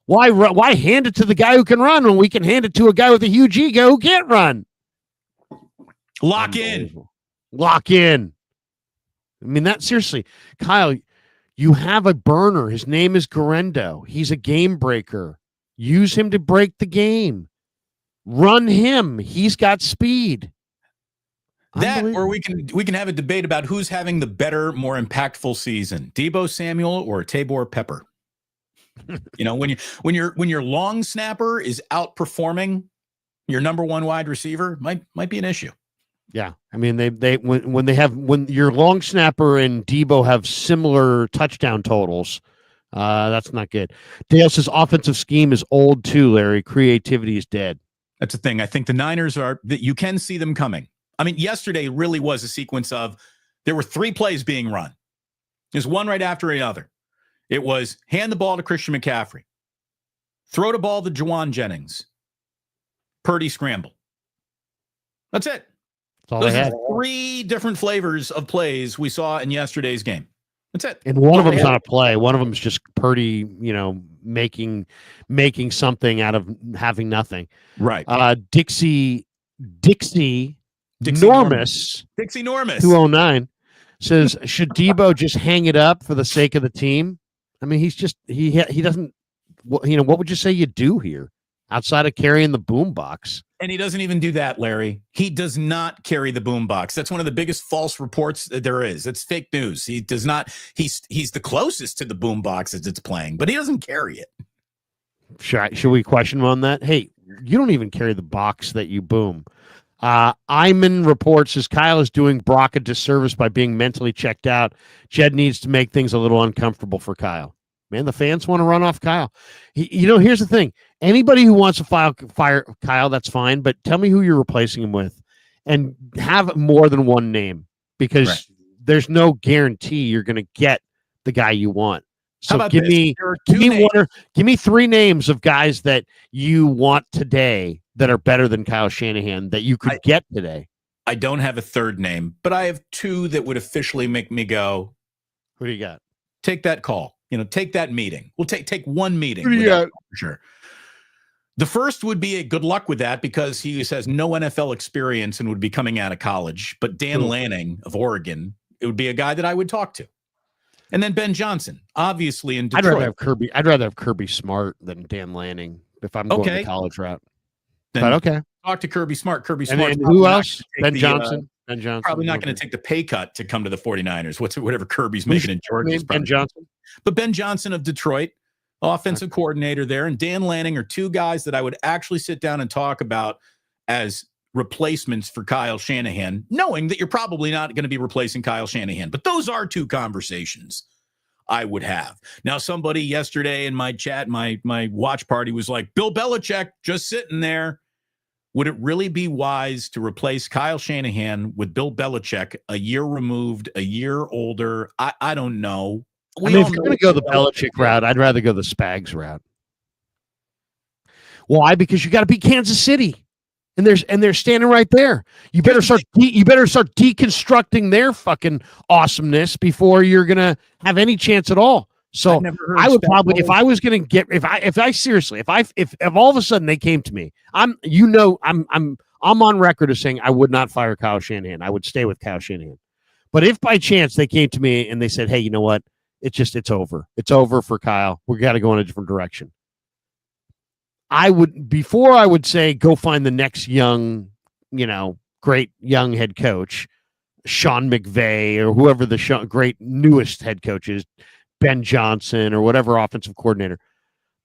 Why hand it to the guy who can run when we can hand it to a guy with a huge ego who can't run? Lock in. I mean, that seriously, Kyle, you have a burner. His name is Garendo. He's a game breaker. Use him to break the game. Run him. He's got speed. That, or we can have a debate about who's having the better, more impactful season, Deebo Samuel or Tabor Pepper. When your long snapper is outperforming your number one wide receiver, might be an issue. Yeah, I mean when your long snapper and Deebo have similar touchdown totals, that's not good. Dale says offensive scheme is old too, Larry. Creativity is dead. That's the thing. I think the Niners you can see them coming. I mean, yesterday really was a sequence of there were 3 plays being run. There's one right after another. It was hand the ball to Christian McCaffrey, throw the ball to Jauan Jennings, Purdy scramble. That's it. That's all they had. 3 different flavors of plays we saw in yesterday's game. That's it. And one of them's not a play. One of them's just Purdy, making something out of having nothing. Right. Dixie Normus 209 says, should Deebo just hang it up for the sake of the team? I mean, he doesn't. What would you say you do here outside of carrying the boombox? And he doesn't even do that, Larry. He does not carry the boombox. That's one of the biggest false reports that there is. It's fake news. He does not. He's the closest to the boombox as it's playing, but he doesn't carry it. Should we question him on that? Hey, you don't even carry the box that you boom. Iman reports says Kyle is doing Brock a disservice by being mentally checked out. Jed needs to make things a little uncomfortable for Kyle. Man, the fans want to run off Kyle. Here's the thing. Anybody who wants to fire Kyle, that's fine, but tell me who you're replacing him with and have more than one name because there's no guarantee you're going to get the guy you want. So give me 3 names of guys that you want today that are better than Kyle Shanahan that you could get today. I don't have a third name, but I have 2 that would officially make me go, who do you got? Take that call. Take that meeting. We'll take one meeting. Who do you got? For sure. The first would be a good luck with that because he has no NFL experience and would be coming out of college. But Dan Lanning of Oregon, it would be a guy that I would talk to. And then Ben Johnson, obviously in Detroit. I'd rather have Kirby Smart than Dan Lanning if I'm going the college route. But okay. Talk to Kirby Smart. Kirby Smart. And who else? Ben Johnson. Ben Johnson. Probably not going to take the pay cut to come to the 49ers. Whatever Kirby's making in Georgia. Ben Johnson. But Ben Johnson of Detroit, offensive coordinator there, and Dan Lanning are 2 guys that I would actually sit down and talk about as replacements for Kyle Shanahan, knowing that you're probably not going to be replacing Kyle Shanahan. But those are 2 conversations. I would have. Now, somebody yesterday in my chat, my watch party was like, Bill Belichick just sitting there. Would it really be wise to replace Kyle Shanahan with Bill Belichick, a year removed, a year older? I don't know. If you're going to go the Belichick route, I'd rather go the Spags route. Why? Because you got to beat Kansas City, and they're standing right there. You better start deconstructing their fucking awesomeness before you're going to have any chance at all. So I would probably, if I was going to get, if all of a sudden they came to me, I'm on record as saying I would not fire Kyle Shanahan. I would stay with Kyle Shanahan. But if by chance they came to me and they said, hey, you know what? It's over. It's over for Kyle. We got to go in a different direction. I would say go find the next young, great young head coach, Sean McVay or whoever the great newest head coach is, Ben Johnson or whatever offensive coordinator.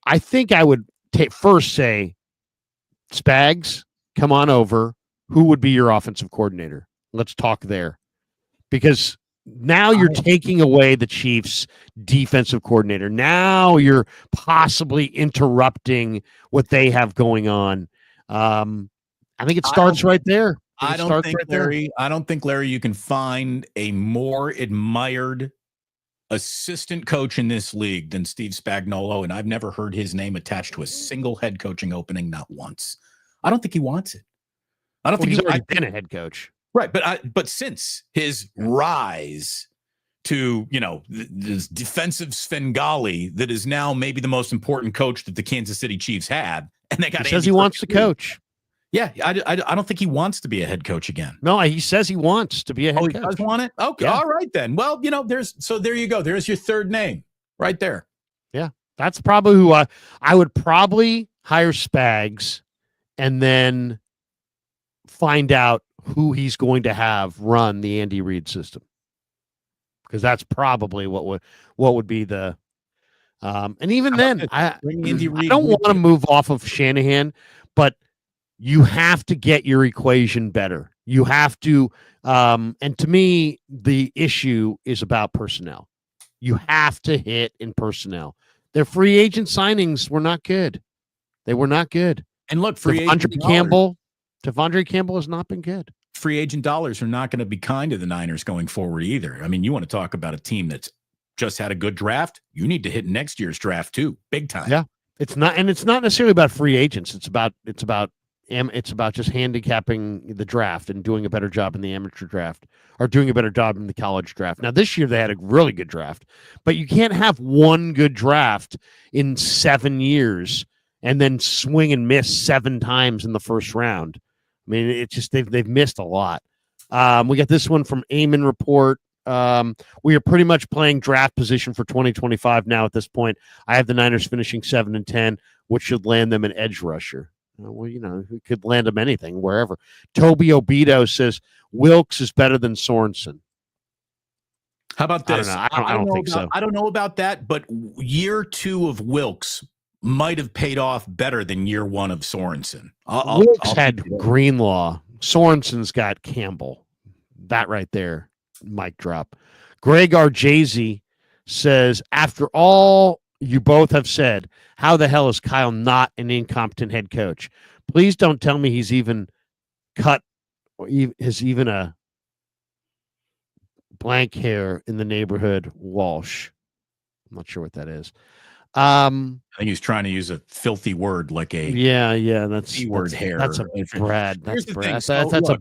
I think I would first say, Spags, come on over. Who would be your offensive coordinator? Let's talk there. Because now you're taking away the Chiefs' defensive coordinator. Now you're possibly interrupting what they have going on. I think it starts right there. I don't think, Larry, you can find a more admired assistant coach in this league than Steve Spagnolo, and I've never heard his name attached to a single head coaching opening, not once. I don't think he wants it. I don't think he's already been a head coach. Right, but since his rise to, this defensive Svengali that is now maybe the most important coach that the Kansas City Chiefs had, and they got says he wants to coach. Yeah, I don't think he wants to be a head coach again. No, he says he wants to be a head coach. He does want it? Okay, yeah. All right then. Well, there you go. There's your third name right there. Yeah, that's probably who I would probably hire Spags and then find out who he's going to have run the Andy Reid system. Because that's probably what would be the and even then I don't want to move off of Shanahan, but you have to get your equation better. You have to, and to me, the issue is about personnel. You have to hit in personnel. Their free agent signings were not good. They were not good. And look, Devondre Campbell has not been good. Free agent dollars are not going to be kind to the Niners going forward either. I mean, you want to talk about a team that's just had a good draft? You need to hit next year's draft too, big time. Yeah, it's not necessarily about free agents. It's about just handicapping the draft and doing a better job in the amateur draft or doing a better job in the college draft. Now, this year they had a really good draft, but you can't have one good draft in 7 years and then swing and miss 7 times in the first round. I mean, it's just they've missed a lot. We got this one from Eamon Report. We are pretty much playing draft position for 2025 now at this point. I have the Niners finishing 7-10, which should land them an edge rusher. Well, who could land him anything, wherever. Toby Obito says Wilkes is better than Sorensen. How about this? I don't think so. I don't know about that, but year 2 of Wilkes might have paid off better than year 1 of Sorensen. Wilkes had Greenlaw. Sorensen's got Campbell. That right there, mic drop. Greg Arjazy says, after all you both have said, how the hell is Kyle not an incompetent head coach? Please don't tell me he's even cut or has even a blank hair in the neighborhood Walsh. I'm not sure what that is. I think he's trying to use a filthy word like a that's C-word hair. That's a Brad. That's Brad.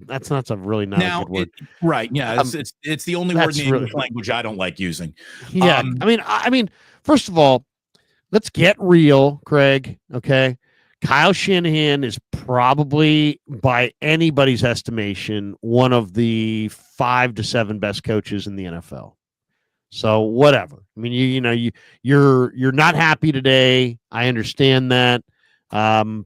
That's not a really not a good word. Right. Yeah. It's the only word in the English language I don't like using. Yeah. I mean, first of all, let's get real, Craig. Okay. Kyle Shanahan is probably, by anybody's estimation, one of the 5 to 7 best coaches in the NFL. So whatever. I mean, you're not happy today. I understand that.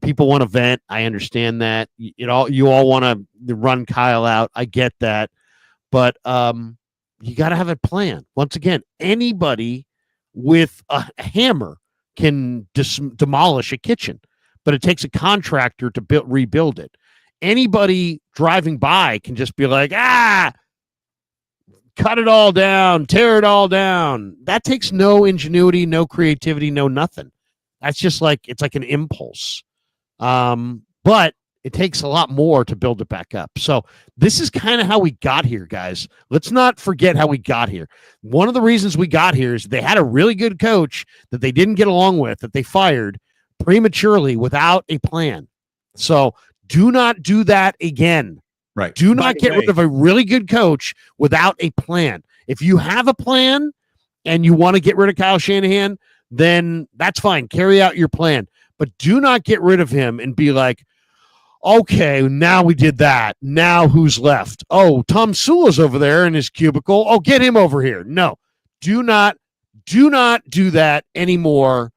People want to vent. I understand that. You all want to run Kyle out. I get that. But you got to have a plan. Once again, anybody with a hammer can demolish a kitchen, but it takes a contractor to rebuild it. Anybody driving by can just be like, cut it all down, tear it all down. That takes no ingenuity, no creativity, no nothing. That's just it's like an impulse. But it takes a lot more to build it back up. So this is kind of how we got here, guys. Let's not forget how we got here. One of the reasons we got here is they had a really good coach that they didn't get along with, that they fired prematurely without a plan. So do not do that again. Right. Do not get rid of a really good coach without a plan. If you have a plan and you want to get rid of Kyle Shanahan, then that's fine. Carry out your plan. But do not get rid of him and be like, okay, now we did that. Now who's left? Oh, Tom Sula's over there in his cubicle. Oh, get him over here. No, do not do that anymore.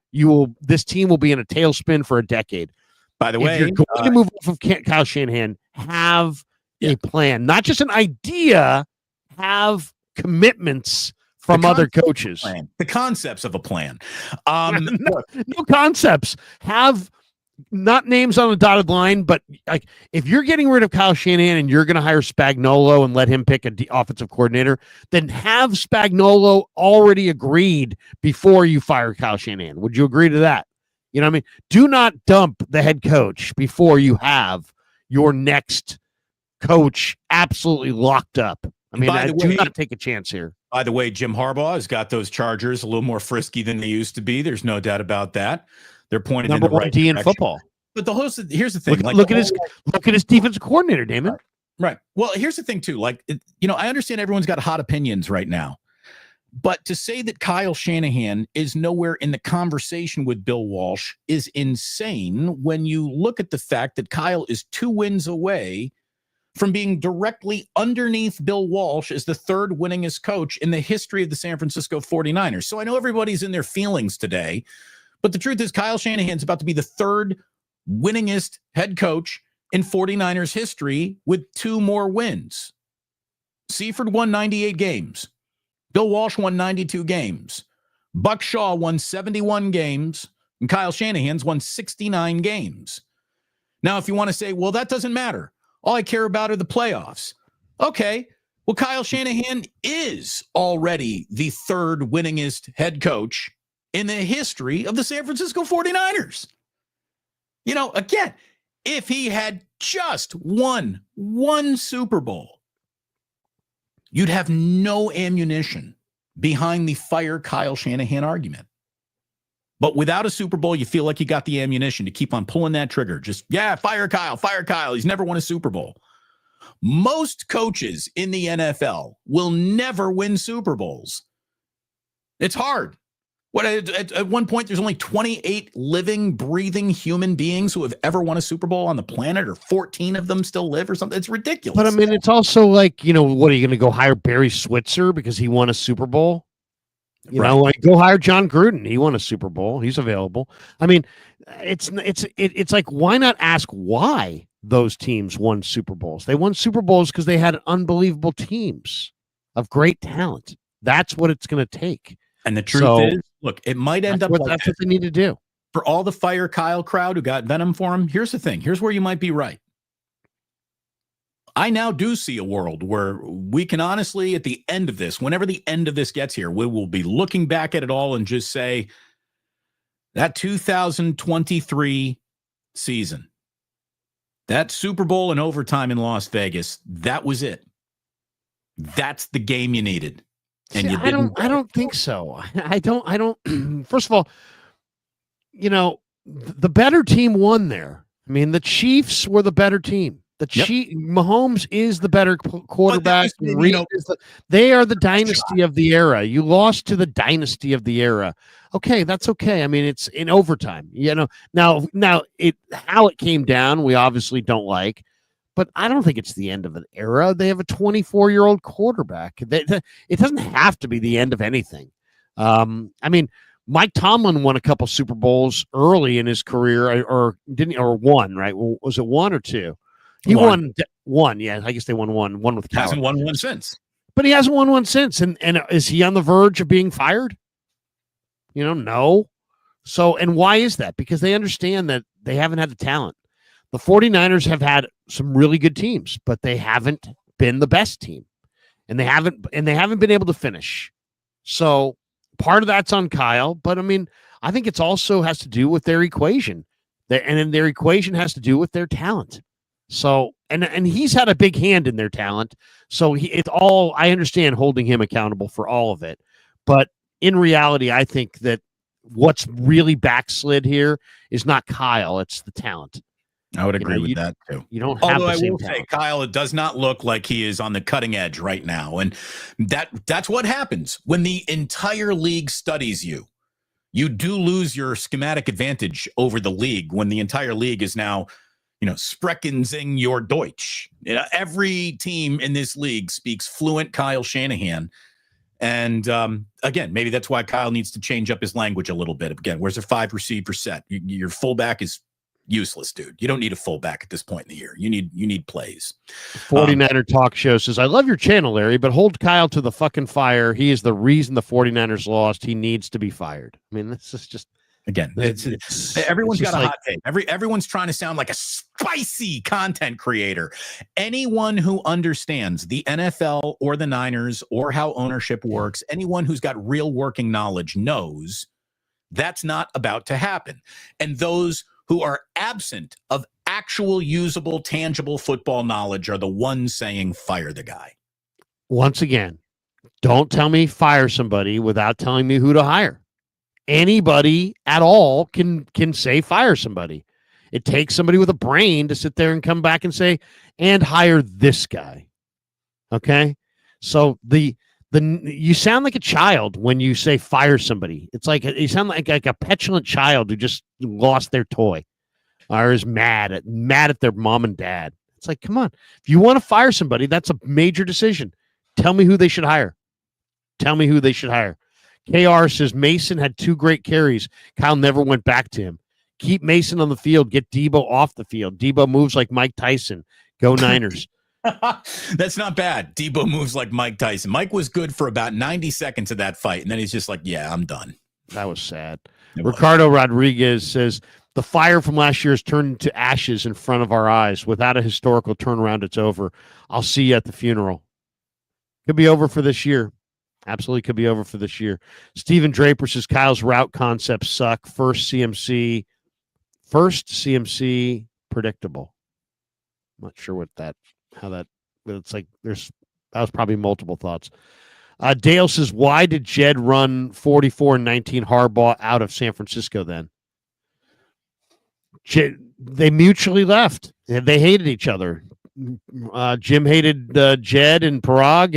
This team will be in a tailspin for a decade. By the way, if you're going to move off of Kyle Shanahan, have a plan, not just an idea, have commitments from other coaches. The concepts of a plan. No concepts. Have not names on the dotted line, but if you're getting rid of Kyle Shanahan and you're going to hire Spagnolo and let him pick an offensive coordinator, then have Spagnolo already agreed before you fire Kyle Shanahan. Would you agree to that? You know what I mean? Do not dump the head coach before you have your next coach absolutely locked up. I mean, do not take a chance here. By the way, Jim Harbaugh has got those Chargers a little more frisky than they used to be. There's no doubt about that. They're pointed in the right D direction. in football. But here's the thing. Look at his defensive coordinator, Damon. Right. Well, here's the thing too. I understand everyone's got hot opinions right now, but to say that Kyle Shanahan is nowhere in the conversation with Bill Walsh is insane when you look at the fact that Kyle is 2 wins away from being directly underneath Bill Walsh as the third winningest coach in the history of the San Francisco 49ers. So I know everybody's in their feelings today, but the truth is Kyle Shanahan's about to be the third winningest head coach in 49ers history with 2 more wins. Seifert won 98 games. Bill Walsh won 92 games. Buck Shaw won 71 games. And Kyle Shanahan's won 69 games. Now, if you want to say, well, that doesn't matter. All I care about are the playoffs. Okay. Well, Kyle Shanahan is already the third winningest head coach in the history of the San Francisco 49ers. Again, if he had just won 1 Super Bowl, you'd have no ammunition behind the fire Kyle Shanahan argument. But without a Super Bowl, you feel like you got the ammunition to keep on pulling that trigger. Just, fire Kyle. He's never won a Super Bowl. Most coaches in the NFL will never win Super Bowls. It's hard. At one point, there's only 28 living, breathing human beings who have ever won a Super Bowl on the planet, or 14 of them still live or something. It's ridiculous. But I mean, it's also what are you going to go hire Barry Switzer because he won a Super Bowl? Go hire John Gruden. He won a Super Bowl. He's available. I mean, it's like, why not ask why those teams won Super Bowls? They won Super Bowls because they had unbelievable teams of great talent. That's what it's going to take. And the truth is, look, it might end up that's what they need to do. For all the Fire Kyle crowd who got venom for him, here's the thing. Here's where you might be right. I now do see a world where we can honestly, at the end of this, whenever the end of this gets here, we will be looking back at it all and just say, that 2023 season, that Super Bowl in overtime in Las Vegas, that was it. That's the game you needed. And I don't think so. I don't. First of all, the better team won there. I mean, the Chiefs were the better team. Mahomes is the better quarterback. They are the dynasty of the era. You lost to the dynasty of the era. Okay, that's okay. I mean, it's in overtime. Now how it came down, we obviously don't like. But I don't think it's the end of an era. They have a 24-year-old quarterback. It doesn't have to be the end of anything. I mean, Mike Tomlin won a couple Super Bowls early in his career, or one, right? Was it 1 or 2? He won one. Yeah, I guess they won one. One with Coward. Hasn't won one since. But he hasn't won one since. And is he on the verge of being fired? No. So, and why is that? Because they understand that they haven't had the talent. The 49ers have had some really good teams, but they haven't been the best team. and they haven't been able to finish. So part of that's on Kyle, but I mean, I think it's also has to do with their equation. And then their equation has to do with their talent. So and he's had a big hand in their talent. So I understand holding him accountable for all of it. But in reality, I think that what's really backslid here is not Kyle, it's the talent. I would agree with that too. You don't have the same talent. Say, Kyle, it does not look like he is on the cutting edge right now. And that's what happens when the entire league studies you. You do lose your schematic advantage over the league when the entire league is now, sprechen Sie your Deutsch. Every team in this league speaks fluent Kyle Shanahan. And again, maybe that's why Kyle needs to change up his language a little bit. Again, where's a 5 receiver set? Your fullback is useless, dude. You don't need a fullback at this point in the year. You need plays. 49er Talk Show says, I love your channel, Larry, but hold Kyle to the fucking fire. He is the reason the 49ers lost. He needs to be fired. I mean, this is just, again, everyone's got a hot take. Everyone's trying to sound like a spicy content creator. Anyone who understands the NFL or the Niners or how ownership works, anyone who's got real working knowledge knows that's not about to happen. And those who are absent of actual usable, tangible football knowledge are the ones saying fire the guy. Once again, don't tell me fire somebody without telling me who to hire. Anybody at all can say fire somebody. It takes somebody with a brain to sit there and come back and say, and hire this guy. Okay? So you sound like a child when you say fire somebody. It's like you sound like a petulant child who just lost their toy or is mad at their mom and dad. It's like, come on. If you want to fire somebody, that's a major decision. Tell me who they should hire. KR says Mason had 2 great carries. Kyle never went back to him. Keep Mason on the field. Get Deebo off the field. Deebo moves like Mike Tyson. Go Niners. That's not bad. Deebo moves like Mike Tyson. Mike was good for about 90 seconds of that fight, and then he's just like, yeah, I'm done. That was sad. Ricardo Rodriguez says, the fire from last year has turned into ashes in front of our eyes. Without a historical turnaround, it's over. I'll see you at the funeral. Could be over for this year. Absolutely could be over for this year. Stephen Draper says Kyle's route concepts suck. First CMC predictable. I'm not sure but it's like that was probably multiple thoughts. Dale says, why did Jed run 44-19 Harbaugh out of San Francisco then? They mutually left. They hated each other. Jim hated Jed and Parag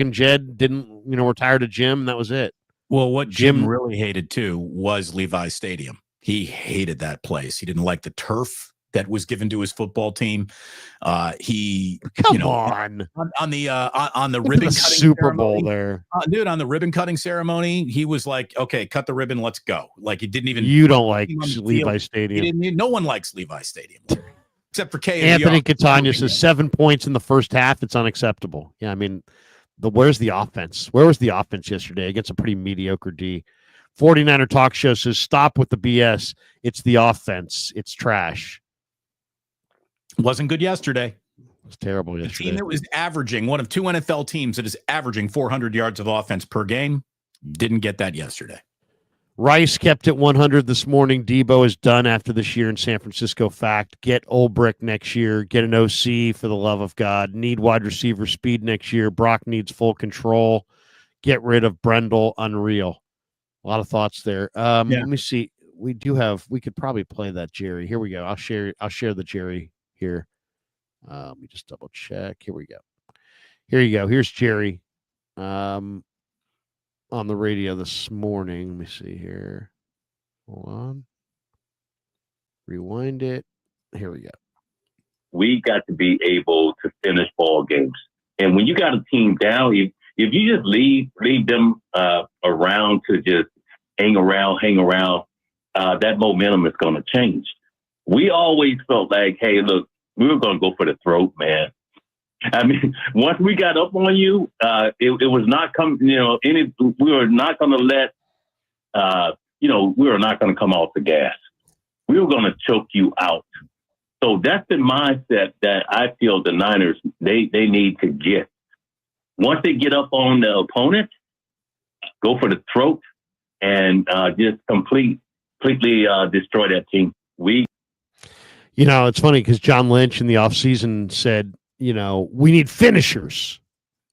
and Jed were tired of Jim, and that was it. Well, what Jim really hated too was Levi's Stadium. He hated that place. He didn't like the turf that was given to his football team. On the ribbon cutting Super Bowl there, dude. On the ribbon cutting ceremony, he was like, "Okay, cut the ribbon, let's go." Like he didn't even. You don't like Levi's Stadium. No one likes Levi's Stadium. Except for K. Anthony Catania says 7 points in the first half. It's unacceptable. Yeah, I mean, where's the offense? Where was the offense yesterday against a pretty mediocre D? 49er Talk Show says stop with the BS. It's the offense. It's trash. Wasn't good yesterday. It was terrible yesterday. The team that was averaging, one of 2 NFL teams that is averaging 400 yards of offense per game, didn't get that yesterday. Rice kept it 100 this morning. Deebo is done after this year in San Francisco. Fact. Get Olbrick next year. Get an OC for the love of God. Need wide receiver speed next year. Brock needs full control. Get rid of Brendel. Unreal. A lot of thoughts there. Let me see. We could probably play that Jerry. Here we go. I'll share the Jerry here. Let me just double check. Here we go. Here you go. Here's Jerry. On the radio this morning. Let me see here. Hold on. Rewind it. Here we go. We got to be able to finish ball games. And when you got a team down, if you just leave them around to just hang around, that momentum is going to change. We always felt like, hey, look, we were going to go for the throat, man. I mean, once we got up on you, it was not coming, we were not going to let, we were not going to come off the gas. We were going to choke you out. So that's the mindset that I feel the Niners, they need to get. once they get up on the opponent, go for the throat and just completely destroy that team. It's funny because John Lynch in the offseason said, we need finishers.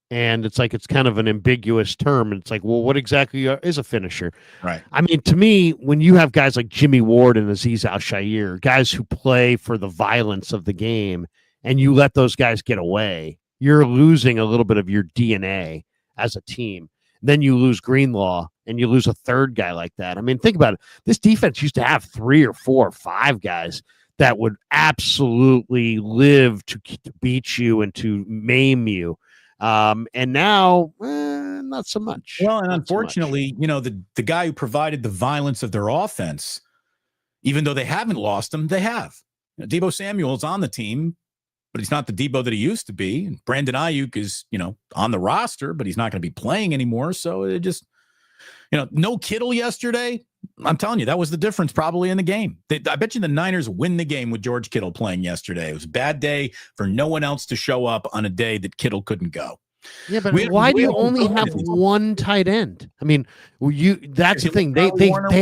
And it's like it's kind of an ambiguous term. And it's like, well, what exactly is a finisher? Right. I mean, to me, when you have guys like Jimmy Ward and Azeez Al-Shayer, guys who play for the violence of the game, and you let those guys get away, you're losing a little bit of your DNA as a team. Then you lose Greenlaw, and you lose a third guy like that. I mean, think about it. This defense used to have 3 or 4 or 5 guys that would absolutely live to beat you and to maim you. And now, not so much. Well, and unfortunately, the guy who provided the violence of their offense, even though they haven't lost him, they have. Deebo Samuel's on the team, but he's not the Deebo that he used to be. And Brandon Ayuk is, on the roster, but he's not going to be playing anymore. So it just, no Kittle yesterday. I'm telling you, that was the difference probably in the game. I bet you the Niners win the game with George Kittle playing yesterday. It was a bad day for no one else to show up on a day that Kittle couldn't go. Yeah, but why do you only have one tight end? I mean, that's the thing. They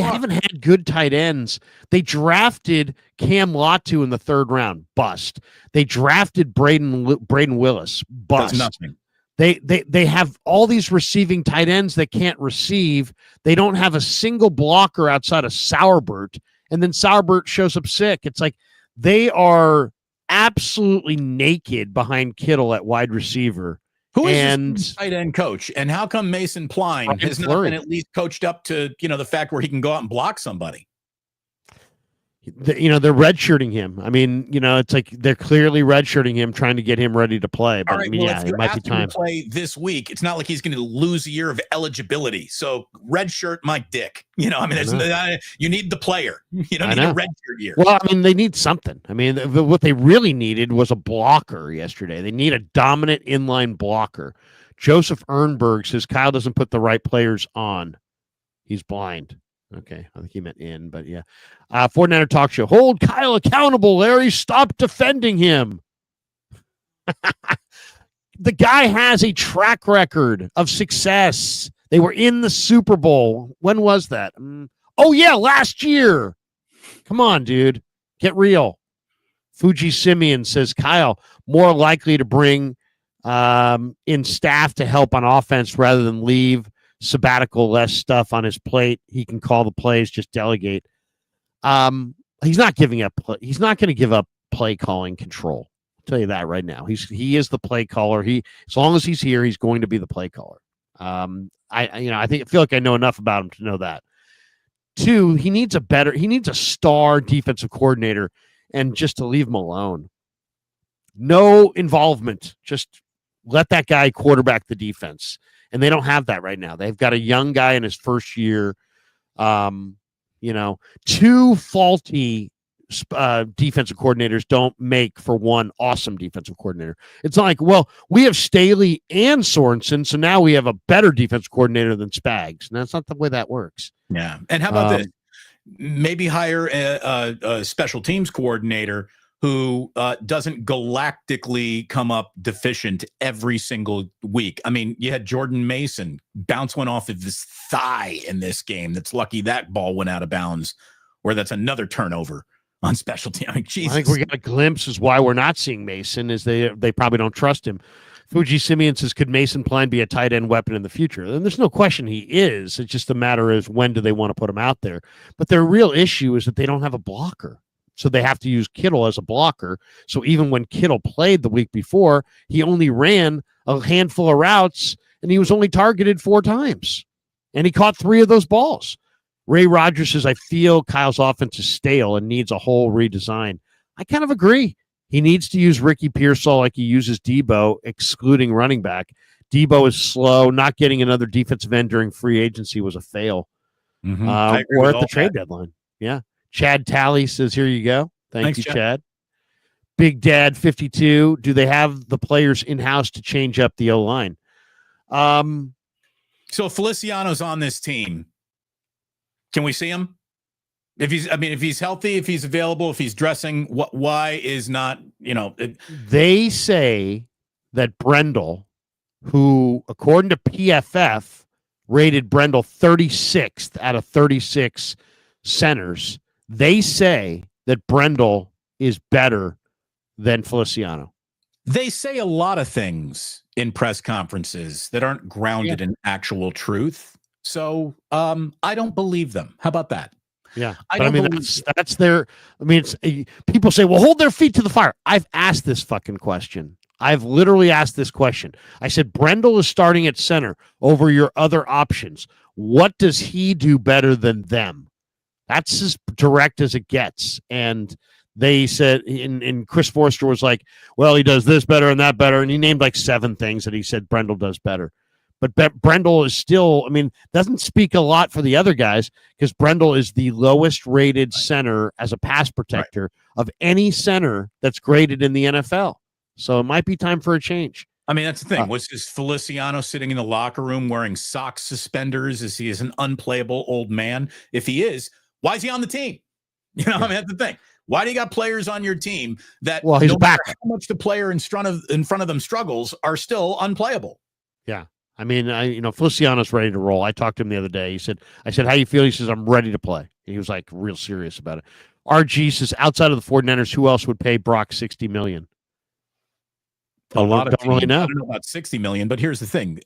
haven't had good tight ends. They drafted Cam Latu in the 3rd round, bust. They drafted Braden Willis, bust. Does nothing. They have all these receiving tight ends that can't receive. They don't have a single blocker outside of Sauerbert, and then Sauerbert shows up sick. It's like they are absolutely naked behind Kittle at wide receiver. Who is this tight end coach? And how come Mason Pline has not been at least coached up to, the fact where he can go out and block somebody? They're redshirting him. I mean, it's like they're clearly redshirting him, trying to get him ready to play. But right, it might be time to play this week. It's not like he's going to lose a year of eligibility. So redshirt my dick. You need the player. You don't need a redshirt year. Well, I mean, they need something. I mean, what they really needed was a blocker yesterday. They need a dominant inline blocker. Joseph Ernberg says Kyle doesn't put the right players on. He's blind. Okay, I think he meant in, but yeah. 49er Talk Show. Hold Kyle accountable, Larry. Stop defending him. The guy has a track record of success. They were in the Super Bowl. When was that? Oh, yeah, last year. Come on, dude. Get real. Fuji Simeon says, Kyle, more likely to bring in staff to help on offense rather than leave sabbatical, less stuff on his plate. He can call the plays, just delegate. He's not giving up. He's not going to give up play calling control. I'll tell you that right now. He is the play caller. As long as he's here, he's going to be the play caller. I feel like I know enough about him to know that. 2, he needs a star defensive coordinator, and just to leave him alone. No involvement. Just let that guy quarterback the defense. And they don't have that right now. They've got a young guy in his first year. 2 faulty defensive coordinators don't make for one awesome defensive coordinator. It's not like, well, we have Staley and Sorensen, so now we have a better defensive coordinator than Spags. And that's not the way that works. Yeah. And how about this? Maybe hire a special teams coordinator who doesn't galactically come up deficient every single week. I mean, you had Jordan Mason bounce one off of his thigh in this game. That's lucky that ball went out of bounds, or that's another turnover on special team. I mean, Jesus. I think we got a glimpse is why we're not seeing Mason, is they probably don't trust him. Fuji Simeon says, could Mason Pline be a tight end weapon in the future? And there's no question he is. It's just a matter of when do they want to put him out there. But their real issue is that they don't have a blocker. So they have to use Kittle as a blocker. So even when Kittle played the week before, he only ran a handful of routes, and he was only targeted 4 times. And he caught 3 of those balls. Ray Rogers says, I feel Kyle's offense is stale and needs a whole redesign. I kind of agree. He needs to use Ricky Pearsall like he uses Deebo, excluding running back. Deebo is slow. Not getting another defensive end during free agency was a fail. Mm-hmm. Or at the trade deadline. Yeah. Chad Talley says, here you go. Thanks you, Chad. Big Dad 52. Do they have the players in-house to change up the O-line? So Feliciano's on this team. Can we see him? If he's healthy, if he's available, if he's dressing, why is not, They say that Brendel who, according to PFF, rated Brendel 36th out of 36 centers. They say that Brendel is better than Feliciano. They say a lot of things in press conferences that aren't grounded in actual truth. So I don't believe them. How about that? Yeah, but I mean that's their. I mean, it's people say, "Well, hold their feet to the fire." I've asked this fucking question. I've literally asked this question. I said, "Brendel is starting at center over your other options. What does he do better than them?" That's as direct as it gets. And they said, and Chris Forster was like, "Well, he does this better and that better," and he named like 7 things that he said Brendel does better. But Brendel is still, I mean, doesn't speak a lot for the other guys because Brendel is the lowest rated center as a pass protector of any center that's graded in the NFL. So it might be time for a change. I mean, that's the thing. Was this Feliciano sitting in the locker room wearing sock suspenders? Is he an unplayable old man? If he is, why is he on the team? You know, I mean, that's the thing. Why do you got players on your team that, well, he's no back. matter how much the player in front of them struggles, are still unplayable? Yeah. I mean, Feliciano's ready to roll. I talked to him the other day. I said, "How you feel?" He says, "I'm ready to play." He was like real serious about it. RG says, outside of the 49ers, who else would pay Brock $60 million? A lot of don't really know. I don't know about $60 million, but here's the thing.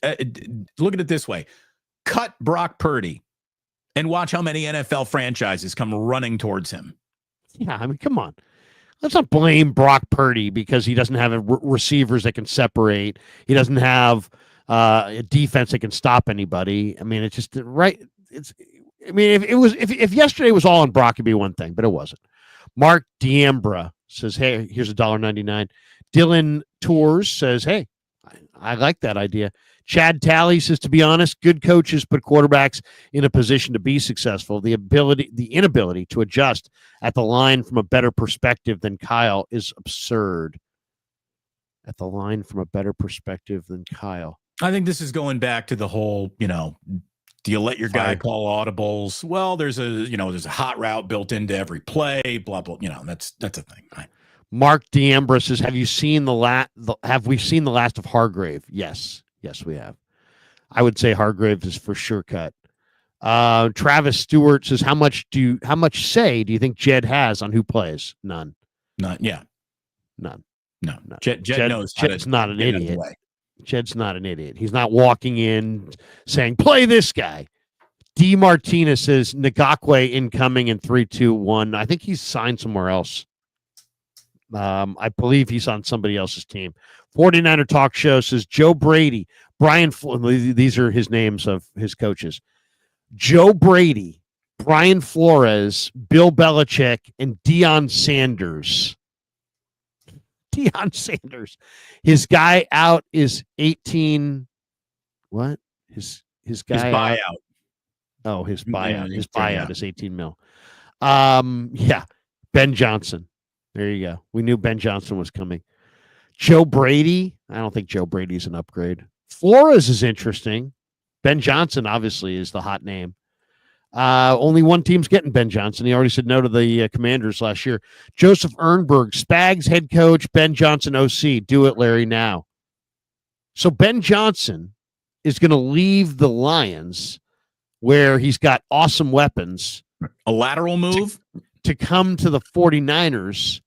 Look at it this way. Cut Brock Purdy and watch how many NFL franchises come running towards him. Yeah, I mean, come on. Let's not blame Brock Purdy because he doesn't have receivers that can separate. He doesn't have a defense that can stop anybody. I mean, it's just right. I mean, if yesterday was all on Brock, it'd be one thing, but it wasn't. Mark Diambra says, "Hey, here's $1.99." Dylan Tours says, "Hey, I like that idea." Chad Talley says, "To be honest, good coaches put quarterbacks in a position to be successful. The inability to adjust at the line from a better perspective than Kyle is absurd." At the line from a better perspective than Kyle. I think this is going back to the whole, do you let your guy call audibles? Well, there's a hot route built into every play, blah, blah. That's a thing. Right? Mark Diambra says, have we seen the last of Hargrave? Yes, we have. I would say Hargrave is for sure cut. Travis Stewart says, how much say do you think Jed has on who plays? None. None. No. Jed knows. Jed's not an idiot. Jed's not an idiot. He's not walking in saying, "Play this guy." D. Martinez says, Ngakwe incoming in 3-2-1. I think he's signed somewhere else. I believe he's on somebody else's team. 49er Talk Show says, Joe Brady, these are his names of his coaches. Joe Brady, Brian Flores, Bill Belichick, and Deion Sanders. Deion Sanders. His guy out is 18. What? His buyout. Oh, his buyout. His buyout is 18 mil. Yeah. Ben Johnson. There you go. We knew Ben Johnson was coming. Joe Brady. I don't think Joe Brady's an upgrade. Flores is interesting. Ben Johnson obviously is the hot name. Only one team's getting Ben Johnson. He already said no to the Commanders last year. Joseph Ernberg, Spags head coach, Ben Johnson OC. Do it, Larry, now. So Ben Johnson is going to leave the Lions where he's got awesome weapons. A lateral move? To come to the 49ers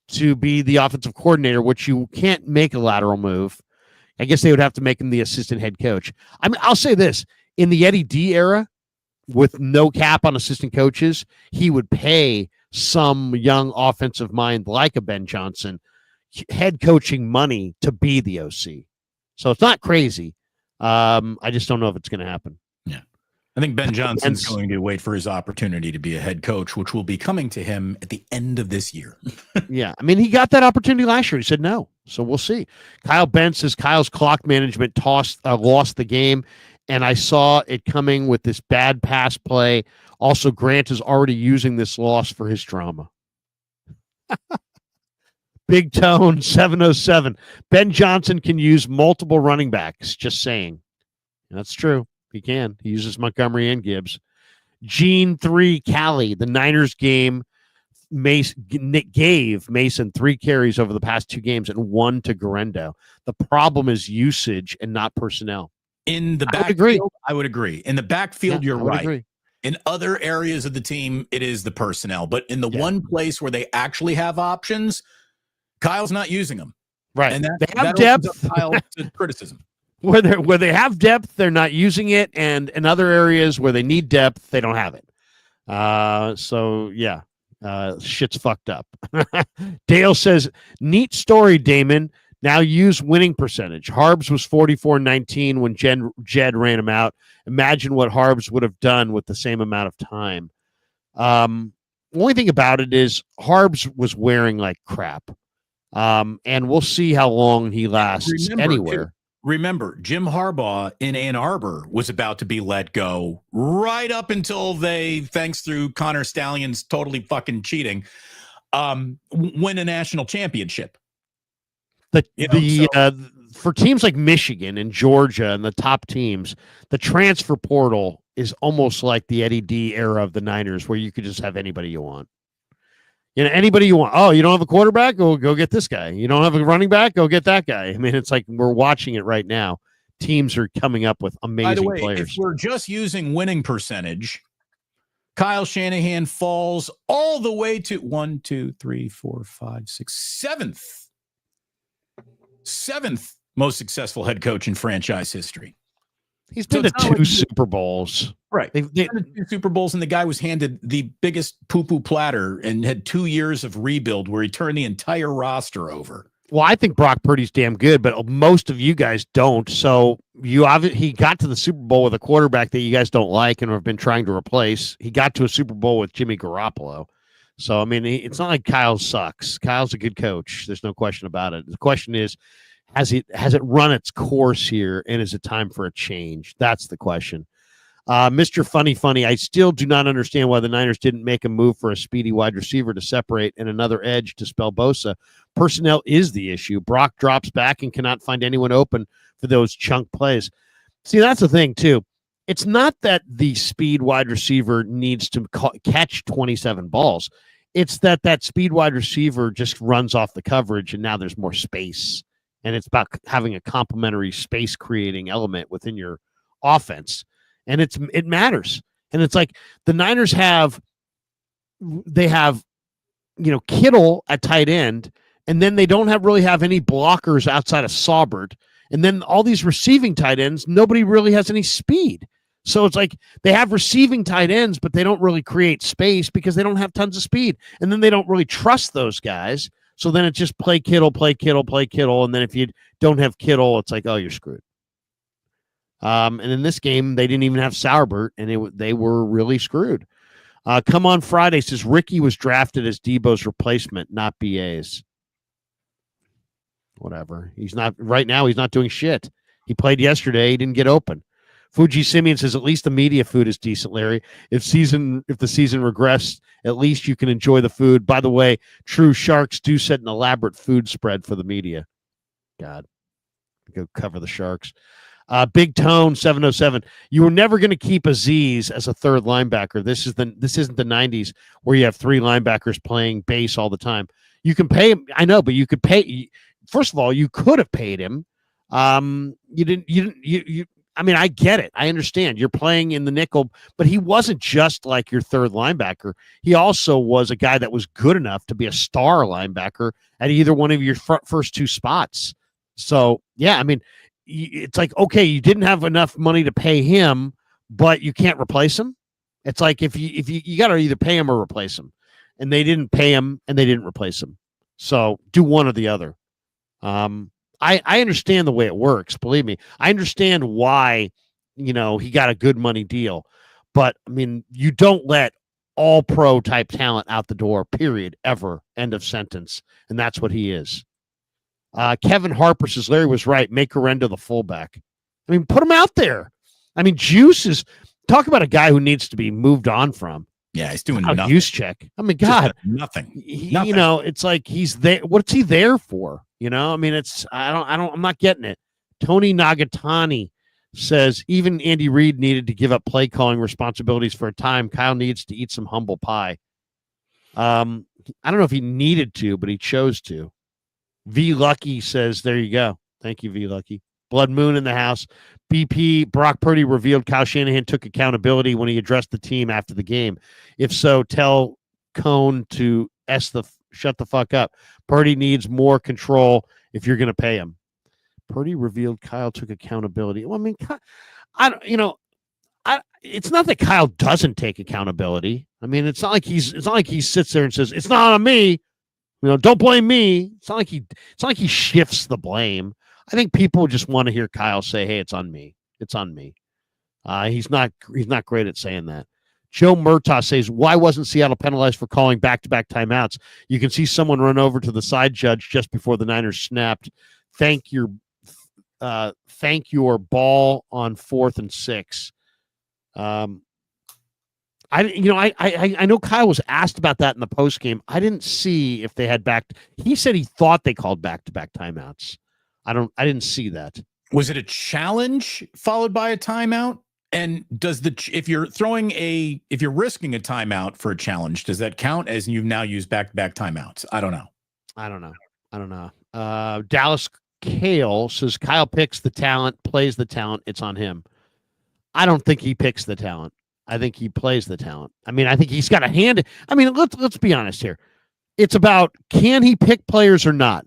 to be the offensive coordinator, which you can't make a lateral move. I guess they would have to make him the assistant head coach. I mean, I'll say this. In the Eddie D era, with no cap on assistant coaches, he would pay some young offensive mind like a Ben Johnson head coaching money to be the OC. So it's not crazy. I just don't know if it's going to happen. Yeah. I think Ben Johnson's going to wait for his opportunity to be a head coach, which will be coming to him at the end of this year. Yeah. I mean, he got that opportunity last year. He said no. So we'll see. Kyle Benz says Kyle's clock management lost the game. And I saw it coming with this bad pass play. Also, Grant is already using this loss for his drama. Big Tone 707. Ben Johnson can use multiple running backs. Just saying. That's true. He can. He uses Montgomery and Gibbs. Gene 3 Cali. The Niners game gave Mason 3 carries over the past 2 games and 1 to Garendo. The problem is usage and not personnel. In the backfield, I would agree. In the backfield, you're right. Agree. In other areas of the team, it is the personnel. But in the one place where they actually have options, Kyle's not using them. Right. And they have depth. Kyle to criticism. Where they have depth, they're not using it. And in other areas where they need depth, they don't have it. Shit's fucked up. Dale says, neat story, Damon. Now use winning percentage. Harbs was 44-19 when Jed ran him out. Imagine what Harbs would have done with the same amount of time. The only thing about it is Harbs was wearing like crap. And we'll see how long he lasts anywhere. Remember, Jim Harbaugh in Ann Arbor was about to be let go right up until they, thanks through Connor Stallion's totally fucking cheating, win a national championship. For teams like Michigan and Georgia and the top teams, the transfer portal is almost like the Eddie D era of the Niners, where you could just have anybody you want. Anybody you want. Oh, you don't have a quarterback? Go get this guy. You don't have a running back? Go get that guy. I mean, it's like we're watching it right now. Teams are coming up with amazing players. If we're just using winning percentage, Kyle Shanahan falls all the way to 1, 2, 3, 4, 5, 6, 7th most successful head coach in franchise history. He's been to 2 Super Bowls. Right. They've been to 2 Super Bowls, and the guy was handed the biggest poo-poo platter and had 2 years of rebuild where he turned the entire roster over. Well, I think Brock Purdy's damn good, but most of you guys don't. So he got to the Super Bowl with a quarterback that you guys don't like and have been trying to replace. He got to a Super Bowl with Jimmy Garoppolo. So, I mean, it's not like Kyle sucks. Kyle's a good coach. There's no question about it. The question is, has it run its course here, and is it time for a change? That's the question. Mr. Funny, I still do not understand why the Niners didn't make a move for a speedy wide receiver to separate and another edge to spell Bosa. Personnel is the issue. Brock drops back and cannot find anyone open for those chunk plays. See, that's the thing, too. It's not that the speed wide receiver needs to catch 27 balls. It's that speed wide receiver just runs off the coverage, and now there's more space. And it's about having a complementary space creating element within your offense. And it matters. And it's like the Niners have Kittle at tight end, and then they don't really have any blockers outside of Saubert. And then all these receiving tight ends, nobody really has any speed. So it's like they have receiving tight ends, but they don't really create space because they don't have tons of speed. And then they don't really trust those guys. So then it's just play Kittle. And then if you don't have Kittle, it's like, oh, you're screwed. And in this game, they didn't even have Saubert, and they were really screwed. Come on Friday says Ricky was drafted as Deebo's replacement, not BA's. Whatever. He's not right now. He's not doing shit. He played yesterday. He didn't get open. Fuji Simeon says, at least the media food is decent, Larry. If the season regressed, at least you can enjoy the food. By the way, true Sharks do set an elaborate food spread for the media. God, go cover the Sharks. Big Tone 707. You were never going to keep Aziz as a third linebacker. This isn't the 90s where you have 3 linebackers playing base all the time. You can pay him. I know, but you could pay. First of all, you could have paid him. You didn't. I mean, I get it. I understand. You're playing in the nickel, but he wasn't just like your third linebacker. He also was a guy that was good enough to be a star linebacker at either one of your first 2 spots. So, yeah, I mean, it's like, okay, you didn't have enough money to pay him, but you can't replace him. It's like if you got to either pay him or replace him, and they didn't pay him and they didn't replace him. So do one or the other. I understand the way it works. Believe me, I understand why, he got a good money deal, but I mean, you don't let all pro type talent out the door, period, ever, end of sentence. And that's what he is. Kevin Harper says Larry was right. Make Garendo the fullback. I mean, put him out there. I mean, Juice is talk about a guy who needs to be moved on from. Yeah, he's doing nothing. Use check. I mean, God, nothing. It's like he's there. What's he there for? I mean, I'm not getting it. Tony Nagatani says even Andy Reid needed to give up play calling responsibilities for a time. Kyle needs to eat some humble pie. I don't know if he needed to, but he chose to. V Lucky says, there you go. Thank you, V Lucky. Blood Moon in the house. BP, Brock Purdy revealed Kyle Shanahan took accountability when he addressed the team after the game. If so, tell Cone to shut the fuck up. Purdy needs more control if you're going to pay him. Purdy revealed Kyle took accountability. Well, I mean, it's not that Kyle doesn't take accountability. I mean, it's not like he sits there and says, it's not on me. Don't blame me. It's not like he shifts the blame. I think people just want to hear Kyle say, hey, it's on me. It's on me. He's not great at saying that. Joe Murtaugh says, why wasn't Seattle penalized for calling back-to-back timeouts? You can see someone run over to the side judge just before the Niners snapped. Thank your ball on 4th and 6. I know Kyle was asked about that in the post game. I didn't see if they had he said he thought they called back-to-back timeouts. I didn't see that. Was it a challenge followed by a timeout? And if you're risking a timeout for a challenge, does that count as you've now used back-to-back timeouts? I don't know. Dallas Kale says Kyle picks the talent, plays the talent. It's on him. I don't think he picks the talent. I think he plays the talent. I mean, I think he's got a hand. I mean, let's be honest here. It's about, can he pick players or not?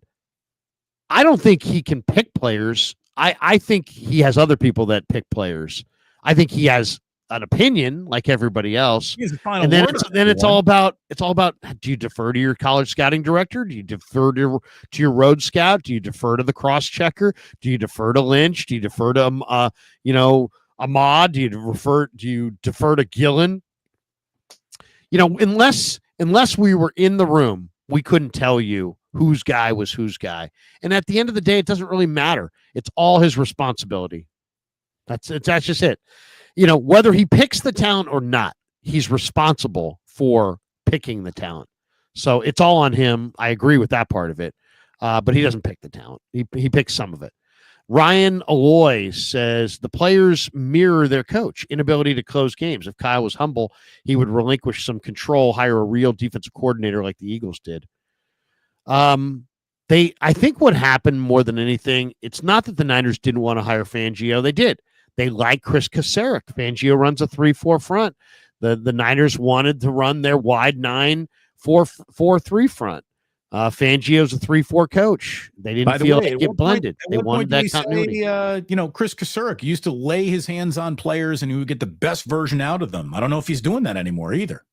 I don't think he can pick players. I think he has other people that pick players. I think he has an opinion like everybody else. And then it's all about do you defer to your college scouting director? Do you defer to your road scout? Do you defer to the cross checker? Do you defer to Lynch? Do you defer to Ahmad? Do you defer to Gillen? Unless we were in the room, we couldn't tell you whose guy was whose guy. And at the end of the day, it doesn't really matter. It's all his responsibility. That's just it. Whether he picks the talent or not, he's responsible for picking the talent. So it's all on him. I agree with that part of it. But he doesn't pick the talent. He picks some of it. Ryan Alloy says the players mirror their coach, inability to close games. If Kyle was humble, he would relinquish some control, hire a real defensive coordinator like the Eagles did. I think what happened more than anything, it's not that the Niners didn't want to hire Fangio. They did. They like Chris Kasarik. Fangio runs a 3-4 front. The Niners wanted to run their wide 9-4-3 front. Fangio's a 3-4 coach. They didn't feel like it blended. They wanted that continuity. Chris Kasarik used to lay his hands on players and he would get the best version out of them. I don't know if he's doing that anymore either.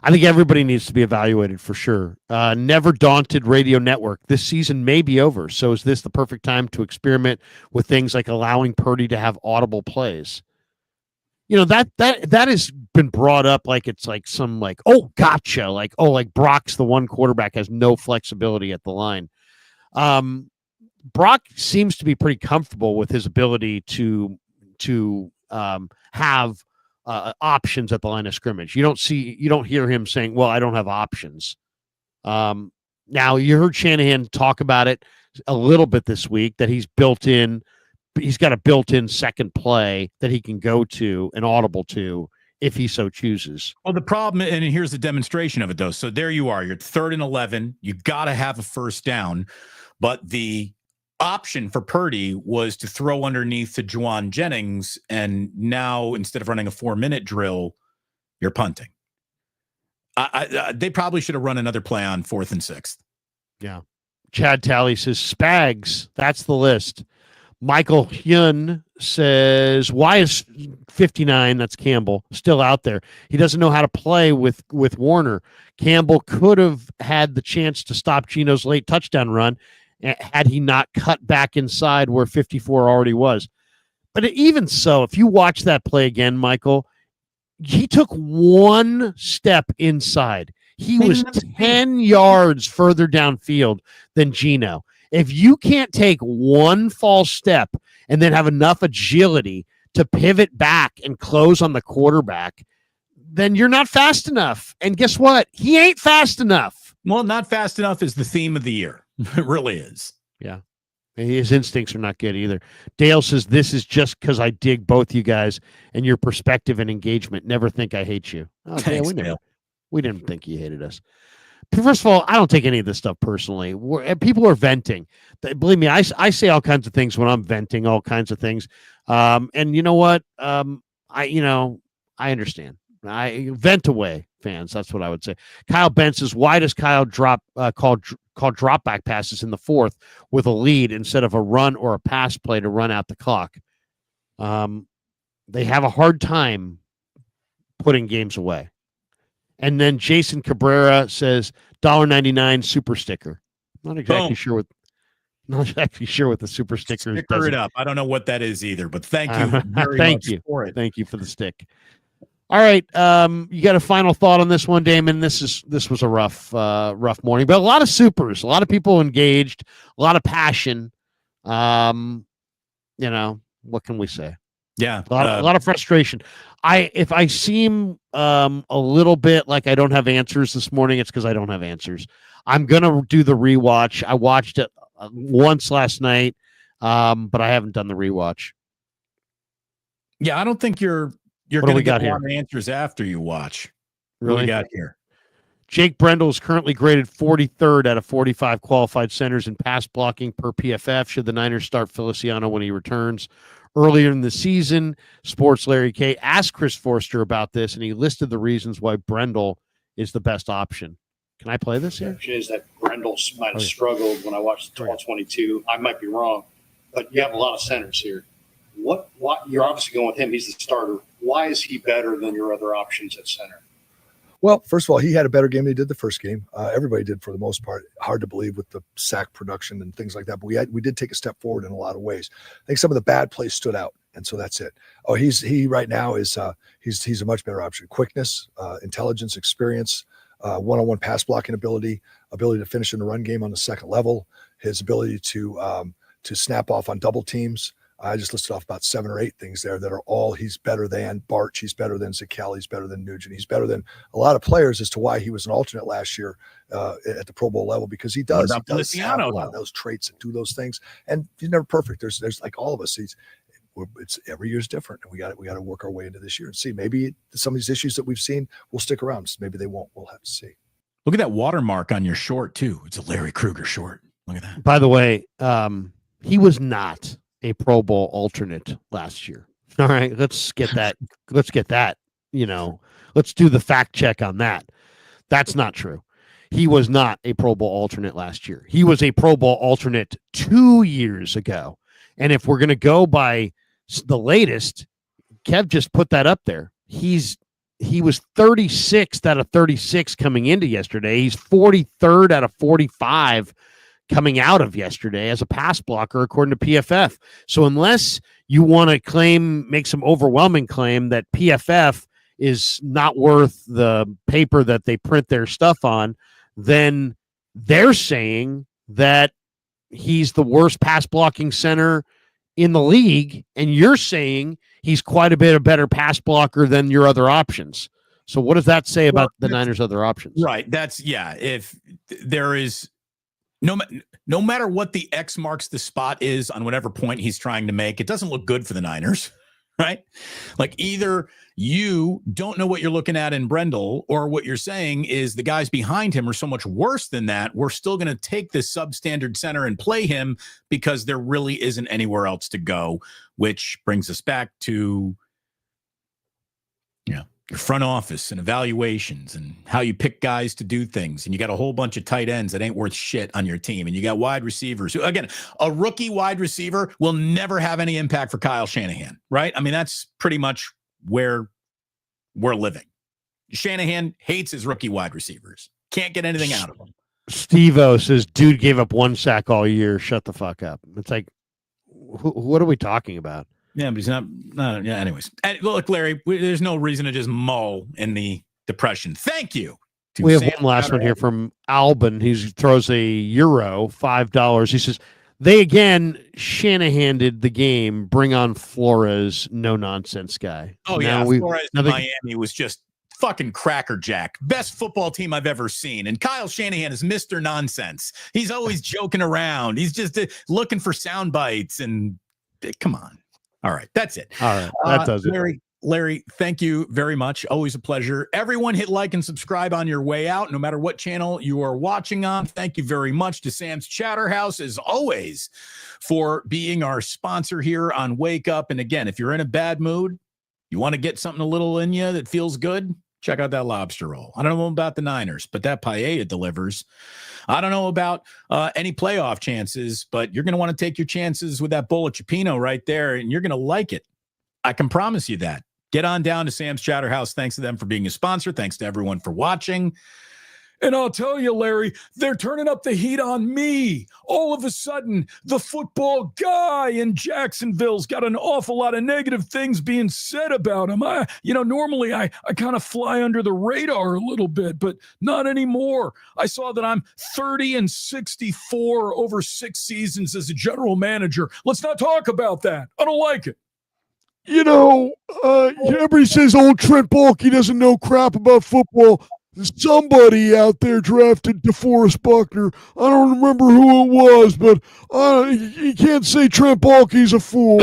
I think everybody needs to be evaluated for sure. Never Daunted Radio Network. This season may be over, so is this the perfect time to experiment with things like allowing Purdy to have audible plays? That has been brought up like it's like some gotcha, like Brock's the one quarterback has no flexibility at the line. Brock seems to be pretty comfortable with his ability to have options at the line of scrimmage. You don't hear him saying, well, I don't have options. Now you heard Shanahan talk about it a little bit this week that he's got a built-in second play that he can go to and audible to if he so chooses. Well, the problem, and here's the demonstration of it though. So there you are, you're 3rd and 11. You got to have a first down, but the option for Purdy was to throw underneath to Jauan Jennings, and now instead of running a 4-minute drill, you're punting. They probably should have run another play on 4th and 6th. Yeah. Chad Talley says Spags. That's the list. Michael Hyun says, why is 59, that's Campbell, still out there? He doesn't know how to play with Warner. Campbell could have had the chance to stop Geno's late touchdown run had he not cut back inside where 54 already was. But even so, if you watch that play again, Michael, he took one step inside. He was 10 yards further downfield than Geno. If you can't take one false step and then have enough agility to pivot back and close on the quarterback, then you're not fast enough. And guess what? He ain't fast enough. Well, not fast enough is the theme of the year. It really is. Yeah. His instincts are not good either. Dale says, this is just because I dig both you guys and your perspective and engagement. Never think I hate you. Oh, thanks, Dale, we didn't think you hated us. first of all, I don't take any of this stuff personally. People are venting. Believe me, I say all kinds of things when I'm venting all kinds of things. And you know what? I understand. I vent away, fans. That's what I would say. Kyle Benz says, why does Kyle call drop back passes in the fourth with a lead instead of a run or a pass play to run out the clock? They have a hard time putting games away. And then Jason Cabrera says $1.99 super sticker. Not exactly sure what the super sticker is. Sticker it up. I don't know what that is either, but thank you very much for it. Thank you for the stick. All right, you got a final thought on this one, Damon? This was a rough morning, but a lot of supers, a lot of people engaged, a lot of passion. What can we say? Yeah, a lot of frustration. If I seem a little bit like I don't have answers this morning, it's because I don't have answers. I'm gonna do the rewatch. I watched it once last night, but I haven't done the rewatch. Yeah, I don't think you're going to get a lot of answers after you watch. Really? What do we got here? Jake Brendel is currently graded 43rd out of 45 qualified centers in pass blocking per PFF. Should the Niners start Feliciano when he returns? Earlier in the season, Sports Larry K asked Chris Forster about this, and he listed the reasons why Brendel is the best option. Can I play this here? Is that Brendel might have struggled when I watched the 12-22. I might be wrong, but you have a lot of centers here. What you're obviously going with him. He's the starter. Why is he better than your other options at center? Well, first of all, he had a better game than he did the first game. Everybody did for the most part. Hard to believe with the sack production and things like that. But we did take a step forward in a lot of ways. I think some of the bad plays stood out, and so that's it. Oh, he right now is he's a much better option. Quickness, intelligence, experience, one-on-one pass blocking ability to finish in the run game on the second level, his ability to snap off on double teams. I just listed off about 7 or 8 things there that are all he's better than Barch, he's better than Zakelj, he's better than Nugent, he's better than a lot of players as to why he was an alternate last year at the Pro Bowl level, because he does have a lot of those traits and do those things. And he's never perfect. There's like all of us. It's every year's different, and we got to work our way into this year and see. Maybe some of these issues that we've seen will stick around. Maybe they won't. We'll have to see. Look at that watermark on your short too. It's a Larry Krueger short. Look at that. By the way, he was not a Pro Bowl alternate last year. All right, let's get that. Let's do the fact check on that. That's not true. He was not a Pro Bowl alternate last year. He was a Pro Bowl alternate 2 years ago. And if we're going to go by the latest, Kev just put that up there. He was 36th out of 36 coming into yesterday. He's 43rd out of 45 coming out of yesterday as a pass blocker, according to PFF. So unless you want to make some overwhelming claim that PFF is not worth the paper that they print their stuff on, then they're saying that he's the worst pass blocking center in the league, and you're saying he's quite a bit a better pass blocker than your other options. So what does that say about the Niners' other options? Right. If there is no matter what the X marks the spot is on whatever point he's trying to make, it doesn't look good for the Niners, right? Like either you don't know what you're looking at in Brendel, or what you're saying is the guys behind him are so much worse than that. We're still going to take this substandard center and play him because there really isn't anywhere else to go, which brings us back to, your front office and evaluations and how you pick guys to do things. And you got a whole bunch of tight ends that ain't worth shit on your team. And you got wide receivers who, again, a rookie wide receiver will never have any impact for Kyle Shanahan, right? I mean, that's pretty much where we're living. Shanahan hates his rookie wide receivers. Can't get anything out of them. Steve-O says, dude gave up 1 sack all year. Shut the fuck up. It's like, what are we talking about? Yeah, but he's not. Yeah. Anyways, look, Larry, there's no reason to just mull in the depression. Thank you. We have one last one here from Albin. He throws a euro, $5. He says, they again Shanahan-did the game. Bring on Flores, no nonsense guy. Oh now Flores in Miami was just fucking crackerjack. Best football team I've ever seen. And Kyle Shanahan is Mr. Nonsense. He's always joking around. He's just looking for sound bites. And come on. All right, that's it. All right, that does Larry, Larry, thank you very much. Always a pleasure. Everyone hit like and subscribe on your way out, no matter what channel you are watching on. Thank you very much to Sam's Chatterhouse, as always, for being our sponsor here on Wake Up. And again, if you're in a bad mood, you want to get something a little in you that feels good, check out that lobster roll. I don't know about the Niners, but that paella delivers. I don't know about any playoff chances, but you're going to want to take your chances with that bowl of Cioppino right there, and you're going to like it. I can promise you that. Get on down to Sam's Chatterhouse. Thanks to them for being a sponsor. Thanks to everyone for watching. And I'll tell you, Larry, they're turning up the heat on me. All of a sudden, the football guy in Jacksonville's got an awful lot of negative things being said about him. Normally I kind of fly under the radar a little bit, but not anymore. I saw that I'm 30-64 over 6 seasons as a general manager. Let's not talk about that. I don't like it. Everybody says old Trent Baalke doesn't know crap about football. Somebody out there drafted DeForest Buckner. I don't remember who it was, but you can't say Trent Baalke's a fool.